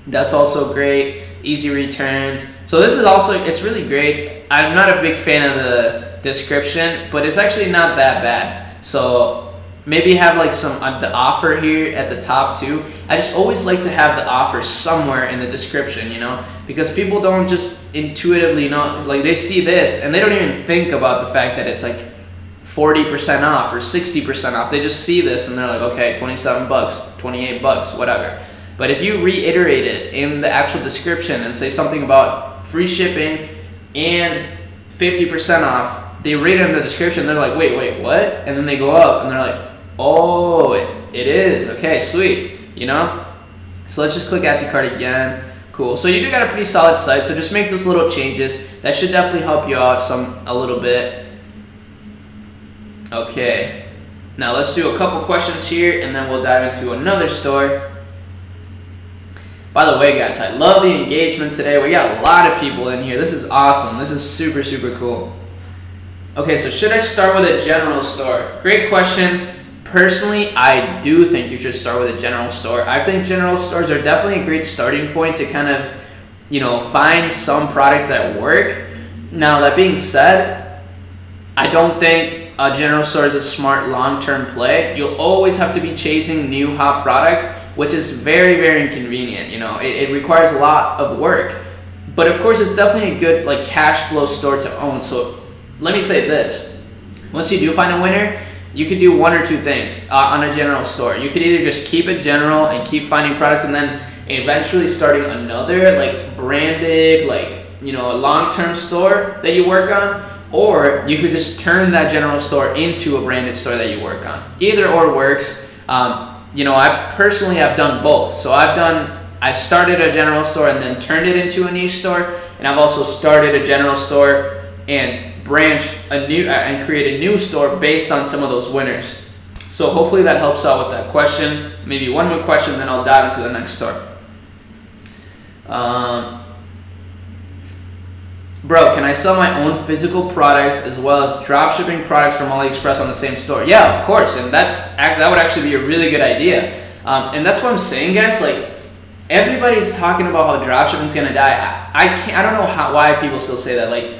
[SPEAKER 1] That's also great. Easy returns. So this is also, it's really great. I'm not a big fan of the description, but it's actually not that bad. So maybe have like some the offer here at the top too. I just always like to have the offer somewhere in the description, you know, because people don't just intuitively know, like they see this and they don't even think about the fact that it's like 40% off or 60% off. They just see this and they're like, okay, 27 bucks, 28 bucks, whatever. But if you reiterate it in the actual description and say something about free shipping and 50% off, they read it in the description, they're like, wait, what? And then they go up and they're like, oh, it is, okay, sweet, you know? So let's just click add to cart again. Cool, so you do got a pretty solid site, so just make those little changes. That should definitely help you out a little bit. Okay, now let's do a couple questions here and then we'll dive into another store. By the way, guys, I love the engagement today. We got a lot of people in here. This is awesome. This is super, super cool. Okay, so should I start with a general store? Great question. Personally, I do think you should start with a general store. I think general stores are definitely a great starting point to kind of, you know, find some products that work. Now, that being said, I don't think a general store is a smart long-term play. You'll always have to be chasing new hot products, which is very, very inconvenient. You know, it requires a lot of work. But of course, it's definitely a good like cash flow store to own. So let me say this. Once you do find a winner, you could do one or two things on a general store. You could either just keep it general and keep finding products and then eventually starting another like branded, like, you know, a long-term store that you work on, or you could just turn that general store into a branded store that you work on. Either or works. You know, I personally have done both. So I started a general store and then turned it into a niche store, and I've also started a general store and create a new store based on some of those winners. So hopefully that helps out with that question. Maybe one more question, then I'll dive into the next store. Bro, can I sell my own physical products as well as dropshipping products from AliExpress on the same store? Yeah, of course, and that would actually be a really good idea. And that's what I'm saying, guys. Like, everybody's talking about how dropshipping is gonna die. I don't know why people still say that. Like,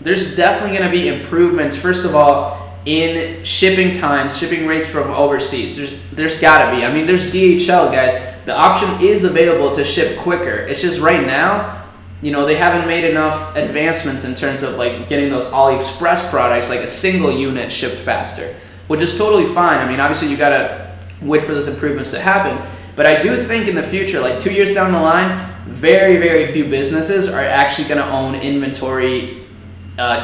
[SPEAKER 1] there's definitely gonna be improvements. First of all, in shipping times, shipping rates from overseas. There's gotta be. I mean, there's DHL, guys. The option is available to ship quicker. It's just right now, you know, they haven't made enough advancements in terms of like getting those AliExpress products, like a single unit, shipped faster, which is totally fine. I mean, obviously you gotta wait for those improvements to happen. But I do think in the future, like 2 years down the line, very, very few businesses are actually gonna own inventory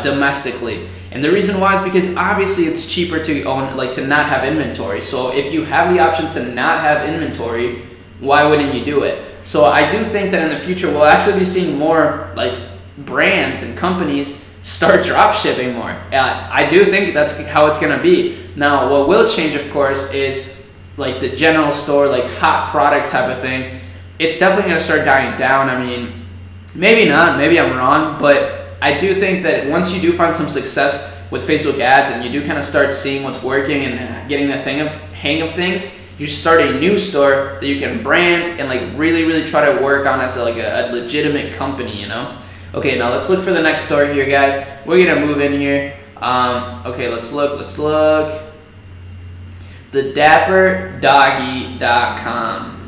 [SPEAKER 1] domestically. And the reason why is because obviously it's cheaper to own, like to not have inventory. So if you have the option to not have inventory, why wouldn't you do it? So I do think that in the future, we'll actually be seeing more like brands and companies start drop shipping more. I do think that's how it's gonna be. Now, what will change, of course, is like the general store, like hot product type of thing. It's definitely gonna start dying down. I mean, maybe not, maybe I'm wrong, but I do think that once you do find some success with Facebook ads and you do kind of start seeing what's working and getting the hang of things, you should start a new store that you can brand and like really, really try to work on as a legitimate company, you know? Okay, now let's look for the next store here, guys. We're gonna move in here. Okay, let's look. TheDapperDoggy.com.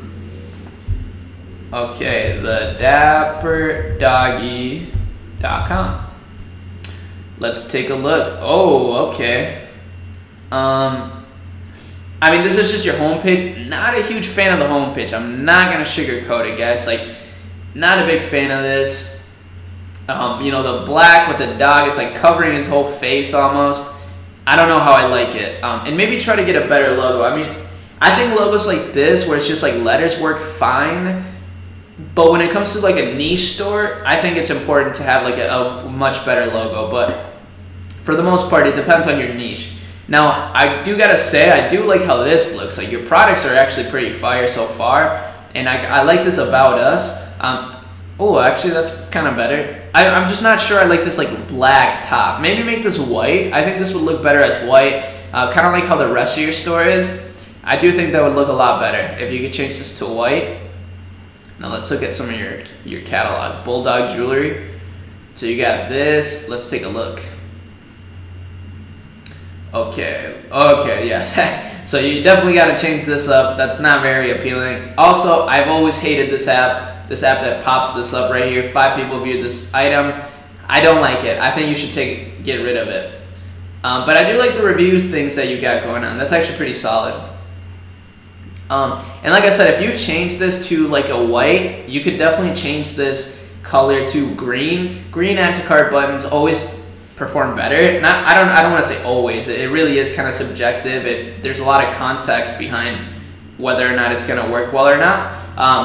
[SPEAKER 1] Okay, TheDapperDoggy.com. Let's take a look. Oh, okay. I mean, this is just your homepage. Not a huge fan of the homepage. I'm not gonna sugarcoat it, guys. Like, not a big fan of this. You know, the black with the dog, it's like covering his whole face almost. I don't know how I like it. And maybe try to get a better logo. I mean, I think logos like this, where it's just like letters, work fine. But when it comes to like a niche store, I think it's important to have like a much better logo. But for the most part, it depends on your niche. Now, I do gotta say, I do like how this looks. Like, your products are actually pretty fire so far. And I like this About Us. Oh, actually, that's kind of better. I'm just not sure I like this like black top. Maybe make this white. I think this would look better as white. Kind of like how the rest of your store is. I do think that would look a lot better if you could change this to white. Now let's look at some of your catalog. Bulldog jewelry. So you got this. Let's take a look. Okay, yes. So you definitely got to change this up. That's not very appealing. Also, I've always hated this app that pops this up right here. 5 people viewed this item. I don't like it. I think you should get rid of it. But I do like the reviews things that you got going on. That's actually pretty solid. And like I said, if you change this to like a white, you could definitely change this color to green. Green add to cart buttons always perform better. I don't want to say always. It really is kind of subjective. There's a lot of context behind whether or not it's going to work well or not.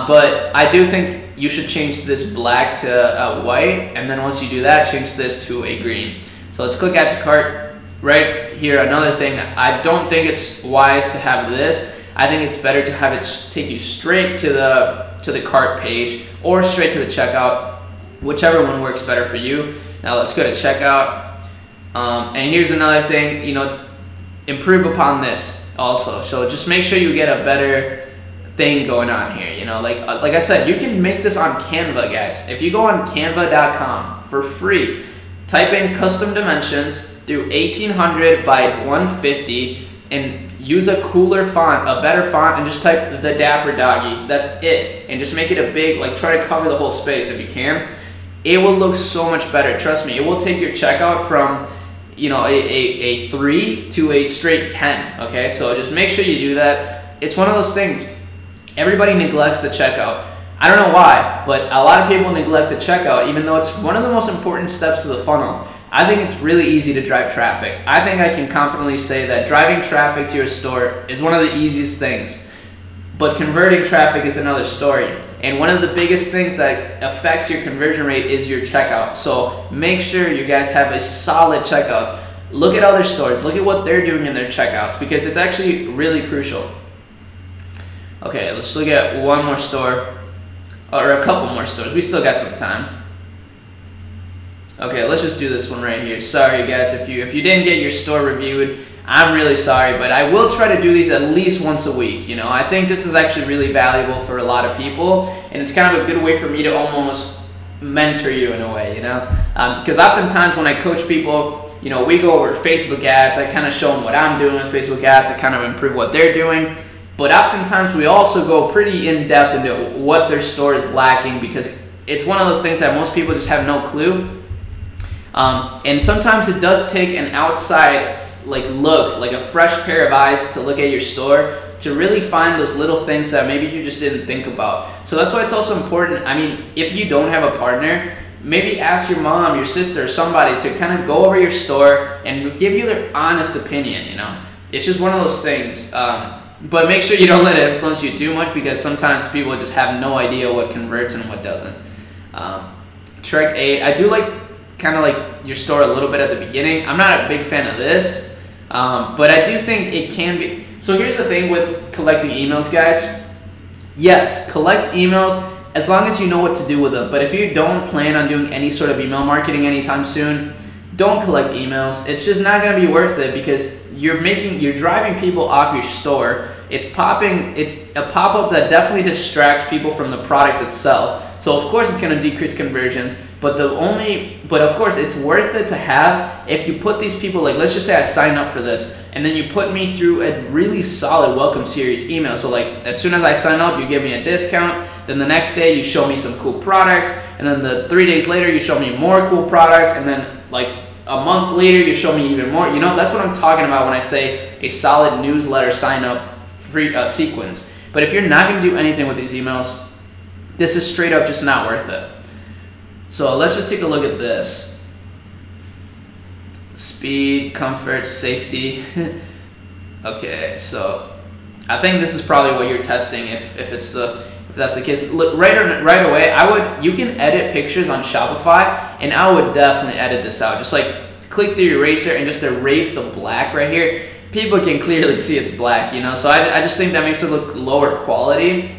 [SPEAKER 1] But I do think you should change this black to white, and then once you do that, change this to a green. So let's click add to cart. Right here, another thing, I don't think it's wise to have this. I think it's better to have it take you straight to the cart page or straight to the checkout, whichever one works better for you. Now let's go to checkout. And here's another thing, you know, improve upon this also. So just make sure you get a better thing going on here. You know, like I said, you can make this on Canva, guys. If you go on canva.com for free, type in custom dimensions, do 1800 by 150, and use a cooler font, a better font, and just type the Dapper Doggy. That's it. And just make it a big, like, try to cover the whole space if you can. It will look so much better. Trust me, it will take your checkout from, you know, a 3 to a straight 10, okay? So just make sure you do that. It's one of those things. Everybody neglects the checkout. I don't know why, but a lot of people neglect the checkout, even though it's one of the most important steps to the funnel. I think it's really easy to drive traffic. I think I can confidently say that driving traffic to your store is one of the easiest things. But converting traffic is another story. And one of the biggest things that affects your conversion rate is your checkout. So make sure you guys have a solid checkout. Look at other stores. Look at what they're doing in their checkouts, because it's actually really crucial. Okay, let's look at one more store, or a couple more stores. We still got some time. Okay, let's just do this one right here. Sorry guys, if you didn't get your store reviewed, I'm really sorry, but I will try to do these at least once a week. You know, I think this is actually really valuable for a lot of people, and it's kind of a good way for me to almost mentor you in a way, you know? Because oftentimes when I coach people, you know, we go over Facebook ads. I kind of show them what I'm doing with Facebook ads to kind of improve what they're doing. But oftentimes we also go pretty in depth into what their store is lacking, because it's one of those things that most people just have no clue. And sometimes it does take an outside look, like a fresh pair of eyes to look at your store to really find those little things that maybe you just didn't think about. So that's why it's also important. I mean, if you don't have a partner, maybe ask your mom, your sister, or somebody to kind of go over your store and give you their honest opinion, you know. It's just one of those things. But make sure you don't let it influence you too much, because sometimes people just have no idea what converts and what doesn't. Track 8, I do like kind of like your store a little bit at the beginning. I'm not a big fan of this, but I do think it can be. So here's the thing with collecting emails, guys. Yes, collect emails as long as you know what to do with them. But if you don't plan on doing any sort of email marketing anytime soon, don't collect emails. It's just not going to be worth it, because you're driving people off your store. It's a pop-up that definitely distracts people from the product itself. So of course it's going to decrease conversions, but of course it's worth it to have if you put these people, like, let's just say I sign up for this, and then you put me through a really solid welcome series email. So like, as soon as I sign up, you give me a discount, then the next day you show me some cool products, and then the 3 days later you show me more cool products, and then like a month later you show me even more. You know, that's what I'm talking about when I say a solid newsletter sign up free sequence. But if you're not going to do anything with these emails, this is straight up just not worth it. So let's just take a look at this. Speed, comfort, safety. Okay, so I think this is probably what you're testing if that's the case. Look, right away, you can edit pictures on Shopify, and I would definitely edit this out. Just like click the eraser and just erase the black right here. People can clearly see it's black, you know, so I just think that makes it look lower quality.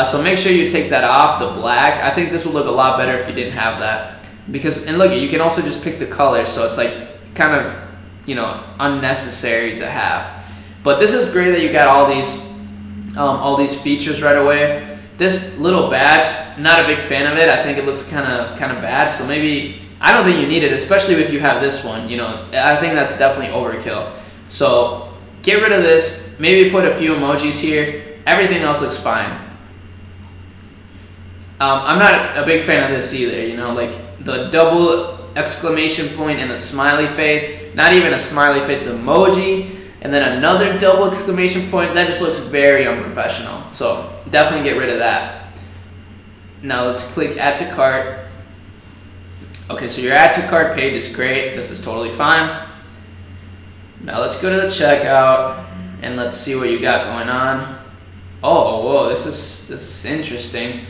[SPEAKER 1] So make sure you take that off, the black. I think this would look a lot better if you didn't have that. Because, and look, you can also just pick the color, so it's like kind of, you know, unnecessary to have. But this is great that you got all these features right away. This little badge, not a big fan of it. I think it looks kind of bad. So maybe, I don't think you need it, especially if you have this one. You know, I think that's definitely overkill. So get rid of this. Maybe put a few emojis here. Everything else looks fine. I'm not a big fan of this either. You know, like the double exclamation point and the smiley face. Not even a smiley face emoji. And then another double exclamation point. That just looks very unprofessional. So definitely get rid of that. Now let's click add to cart. Okay, so your add to cart page is great. This is totally fine. Now let's go to the checkout and let's see what you got going on. Oh, whoa, this is interesting.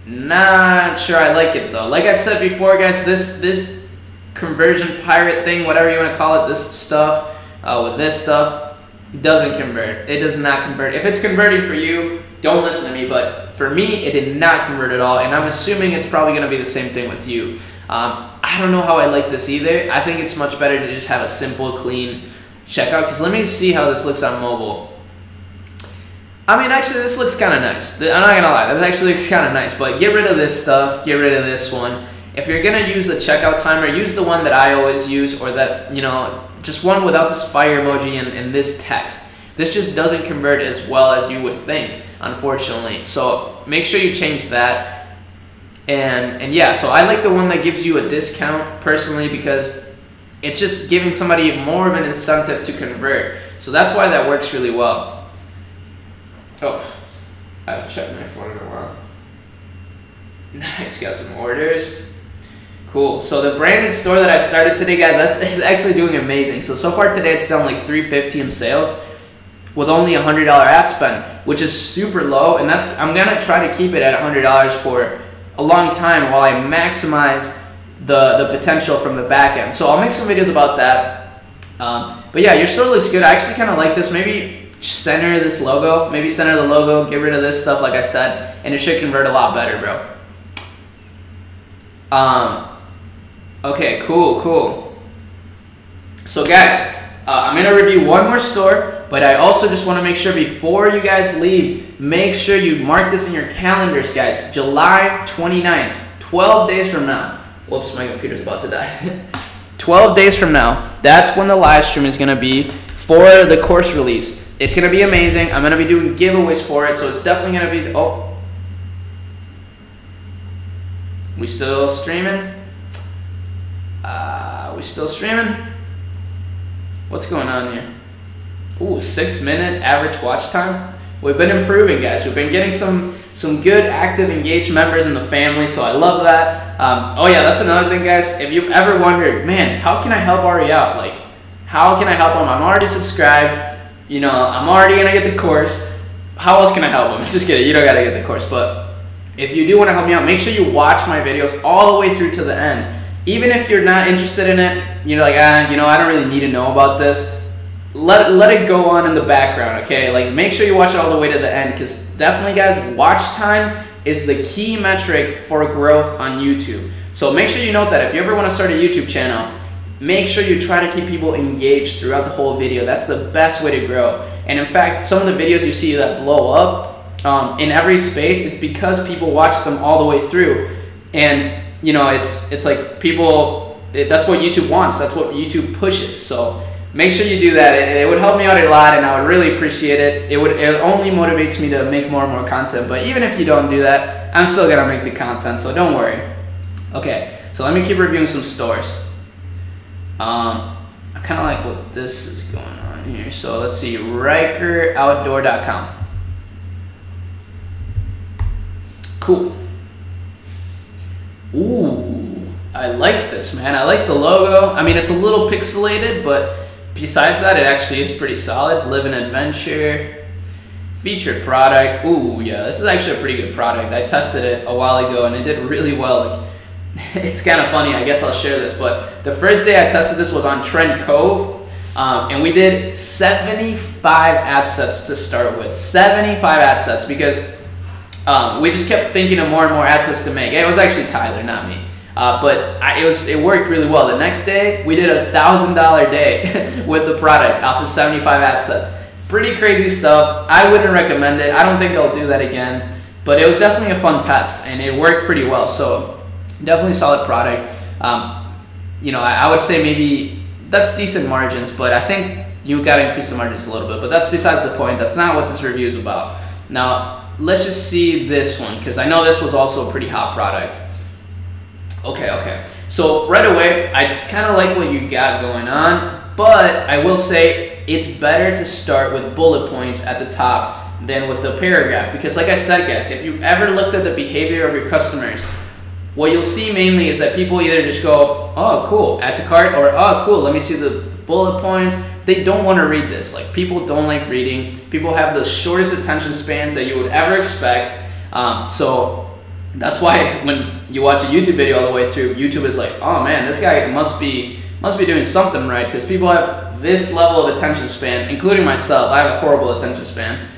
[SPEAKER 1] Not sure I like it though. Like I said before, guys, this conversion pirate thing, whatever you want to call it, this stuff, with this stuff, doesn't convert. It does not convert. If it's converting for you, don't listen to me, but for me, it did not convert at all, and I'm assuming it's probably going to be the same thing with you. I don't know how I like this either. I think it's much better to just have a simple, clean checkout, because let me see how this looks on mobile. I mean, actually, this looks kind of nice. I'm not going to lie. This actually looks kind of nice, but get rid of this stuff. Get rid of this one. If you're going to use the checkout timer, use the one that I always use, or that, you know, just one without this fire emoji and this text. This just doesn't convert as well as you would think, unfortunately. So make sure you change that. And yeah, so I like the one that gives you a discount personally, because it's just giving somebody more of an incentive to convert. So that's why that works really well. Oh, I haven't checked my phone in a while. Nice, got some orders. Cool. So the branded store that I started today, guys, that's actually doing amazing. So far today, it's done like $350 in sales with only $100 ad spend, which is super low. And I'm gonna try to keep it at $100 for a long time while I maximize the potential from the back end. So I'll make some videos about that. But yeah, your store looks good. I actually kind of like this. Maybe center this logo. Maybe center the logo. Get rid of this stuff, like I said, and it should convert a lot better, bro. Okay, cool. So guys, I'm gonna review one more store, but I also just want to make sure before you guys leave, make sure you mark this in your calendars, guys. July 29th, 12 days from now. Whoops, my computer's about to die. 12 days from now, that's when the live stream is gonna be for the course release. It's gonna be amazing. I'm gonna be doing giveaways for it, so it's definitely gonna be. Oh, we still streaming? We still streaming? What's going on here? Ooh, 6-minute average watch time. We've been improving, guys. We've been getting some good, active, engaged members in the family, so I love that. Oh yeah, that's another thing, guys. If you've ever wondered, man, how can I help Arie out? Like, how can I help him? I'm already subscribed. You know, I'm already gonna get the course. How else can I help him? Just kidding, you don't gotta get the course. But if you do want to help me out, make sure you watch my videos all the way through to the end. Even if you're not interested in it, you're like, you know, I don't really need to know about this. Let it go on in the background, okay? Like, make sure you watch it all the way to the end, because definitely, guys, watch time is the key metric for growth on YouTube. So make sure you note that if you ever want to start a YouTube channel, make sure you try to keep people engaged throughout the whole video. That's the best way to grow. And in fact, some of the videos you see that blow up in every space, it's because people watch them all the way through. And you know, it's like people, that's what YouTube wants. That's what YouTube pushes. So make sure you do that. It would help me out a lot, and I would really appreciate it. It only motivates me to make more and more content. But even if you don't do that, I'm still gonna make the content, so don't worry. Okay, so let me keep reviewing some stores. I kind of like what this is going on here. So let's see, RikerOutdoor.com. Cool. Ooh, I like this, man. I like the logo. I mean, it's a little pixelated, but besides that, it actually is pretty solid. Live an adventure. Featured product. Ooh, yeah, this is actually a pretty good product. I tested it a while ago and it did really well. Like, it's kind of funny. I guess I'll share this, but the first day I tested this was on Trend Cove. And we did 75 ad sets to start with. 75 ad sets because we just kept thinking of more and more ad sets to make. It was actually Tyler, not me. But it worked really well. The next day, we did a $1,000 day with the product off of 75 ad sets. Pretty crazy stuff. I wouldn't recommend it. I don't think I'll do that again. But it was definitely a fun test, and it worked pretty well. So definitely solid product. You know, I would say maybe that's decent margins, but I think you got to increase the margins a little bit. But that's besides the point. That's not what this review is about. Now, let's just see this one, because I know this was also a pretty hot product. Okay. So right away, I kind of like what you got going on, but I will say it's better to start with bullet points at the top than with the paragraph. Because like I said, guys, if you've ever looked at the behavior of your customers, what you'll see mainly is that people either just go, oh, cool, add to cart, or oh, cool, let me see the bullet points. They don't want to read this. Like, people don't like reading. People have the shortest attention spans that you would ever expect. So that's why when you watch a YouTube video all the way through, YouTube is like, oh man, this guy must be doing something right, because people have this level of attention span, including myself. I have a horrible attention span,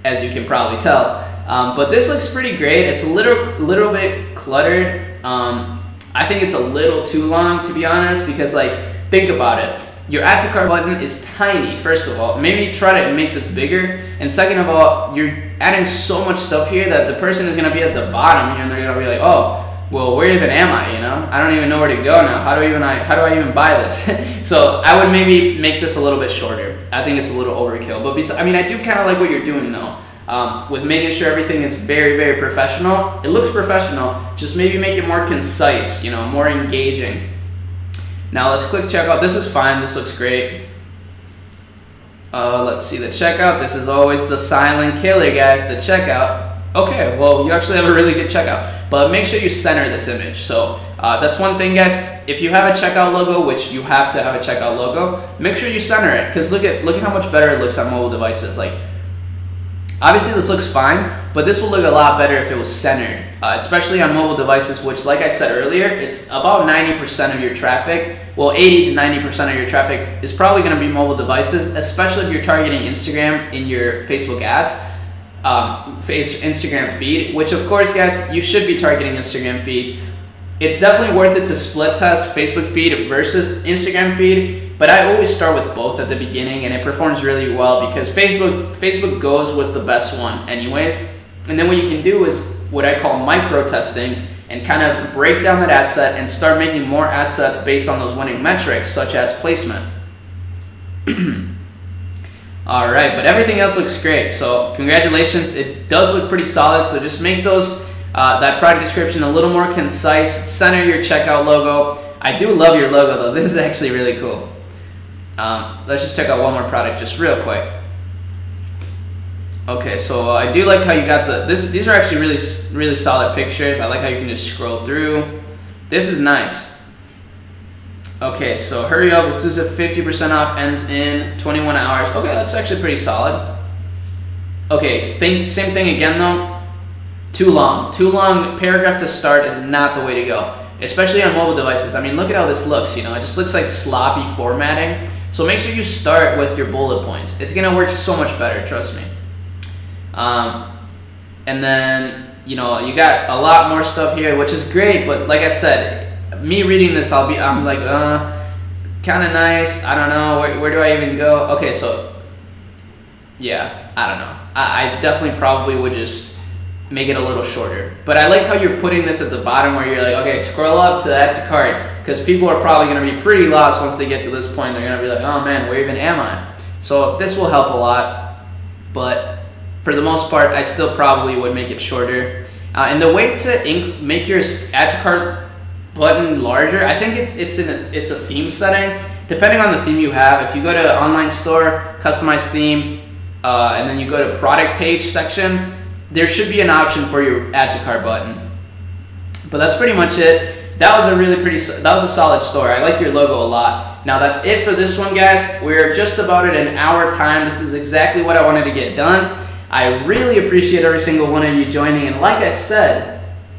[SPEAKER 1] as you can probably tell. But this looks pretty great. It's a little bit cluttered. I think it's a little too long, to be honest, because like, think about it. Your add to cart button is tiny, first of all. Maybe try to make this bigger. And second of all, you're adding so much stuff here that the person is gonna be at the bottom here and they're gonna be like, oh, well, where even am I, you know? I don't even know where to go now. How do I even buy this? So I would maybe make this a little bit shorter. I think it's a little overkill. But I mean, I do kind of like what you're doing though. With making sure everything is very, very professional. It looks professional, just maybe make it more concise, you know, more engaging. Now let's click checkout. This is fine, this looks great. Let's see the checkout. This is always the silent killer, guys, the checkout. Okay, well, you actually have a really good checkout, but make sure you center this image. So that's one thing, guys. If you have a checkout logo, which you have to have a checkout logo, make sure you center it, because look at how much better it looks on mobile devices. Like, obviously this looks fine, but this will look a lot better if it was centered, especially on mobile devices, which, like I said earlier, it's about 90% of your traffic. Well, 80 to 90% of your traffic is probably going to be mobile devices, especially if you're targeting Instagram in your Facebook ads, Instagram feed, which of course, guys, you should be targeting Instagram feeds. It's definitely worth it to split test Facebook feed versus Instagram feed, but I always start with both at the beginning, and it performs really well because Facebook goes with the best one anyways. And then what you can do is what I call micro testing, and kind of break down that ad set and start making more ad sets based on those winning metrics, such as placement. All right, but everything else looks great. So congratulations, it does look pretty solid. So just make those that product description a little more concise. Center your checkout logo. I do love your logo though. This is actually really cool. Let's just check out one more product just real quick. Okay, so I do like how you got these are actually really solid pictures. I like how you can just scroll through. This is nice. Okay, so hurry up, exclusive 50% off, ends in 21 hours. Okay, that's actually pretty solid. Okay, same thing again though. Too long paragraph to start is not the way to go, especially on mobile devices. I mean, look at how this looks, you know, it just looks like sloppy formatting. So make sure you start with your bullet points. It's gonna work so much better, trust me. And then, you know, you got a lot more stuff here, which is great, but like I said, me reading this, I'm like, kind of nice. I don't know, where do I even go? Okay, so, yeah, I don't know. I definitely probably would just make it a little shorter. But I like how you're putting this at the bottom where you're like, okay, scroll up to add to cart, because people are probably going to be pretty lost once they get to this point. They're going to be like, oh man, where even am I? So this will help a lot, but for the most part, I still probably would make it shorter. And the way to make your add to cart button larger, I think it's a theme setting. Depending on the theme you have, if you go to online store, customize theme, and then you go to product page section, there should be an option for your add to cart button. But that's pretty much it. That was a solid store. I like your logo a lot. Now that's it for this one, guys. We're just about at an hour time. This is exactly what I wanted to get done. I really appreciate every single one of you joining, and like I said,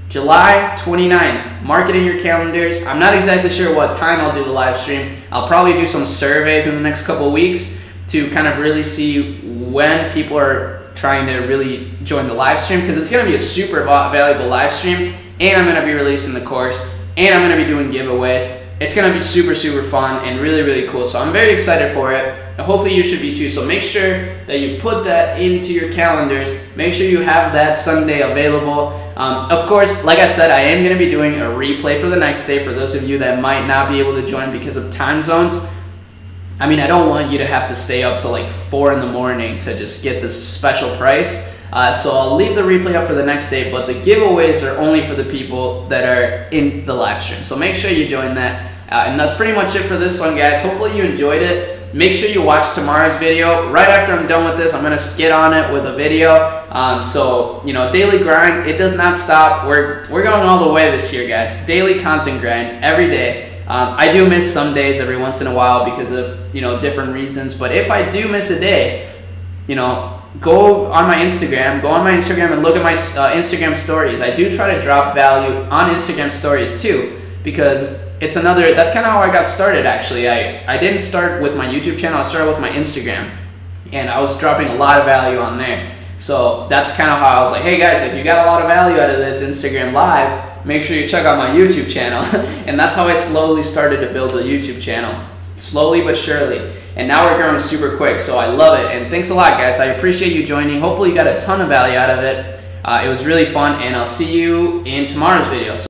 [SPEAKER 1] July 29th, mark it in your calendars. I'm not exactly sure what time I'll do the live stream. I'll probably do some surveys in the next couple of weeks to kind of really see when people are trying to really join the live stream, because it's going to be a super valuable live stream, and I'm going to be releasing the course, and I'm going to be doing giveaways. It's going to be super, super fun and really, really cool. So I'm very excited for it. And hopefully you should be too. So make sure that you put that into your calendars. Make sure you have that Sunday available. Of course, like I said, I am going to be doing a replay for the next day for those of you that might not be able to join because of time zones. I mean, I don't want you to have to stay up till like 4 in the morning to just get this special price. So I'll leave the replay up for the next day, but the giveaways are only for the people that are in the live stream. So make sure you join that. And that's pretty much it for this one, guys. Hopefully you enjoyed it. Make sure you watch tomorrow's video. Right after I'm done with this, I'm going to get on it with a video. So, you know, daily grind, it does not stop. We're going all the way this year, guys. Daily content grind every day. I do miss some days every once in a while because of, you know, different reasons. But if I do miss a day, you know, go on my Instagram and look at my Instagram stories. I do try to drop value on Instagram stories too, because it's that's kind of how I got started, actually. I didn't start with my YouTube channel, I started with my Instagram, and I was dropping a lot of value on there. So that's kind of how I was like, hey guys, if you got a lot of value out of this Instagram live, make sure you check out my YouTube channel. And that's how I slowly started to build a YouTube channel, slowly but surely. And now we're growing super quick, so I love it. And thanks a lot, guys. I appreciate you joining. Hopefully you got a ton of value out of it. It was really fun, and I'll see you in tomorrow's video.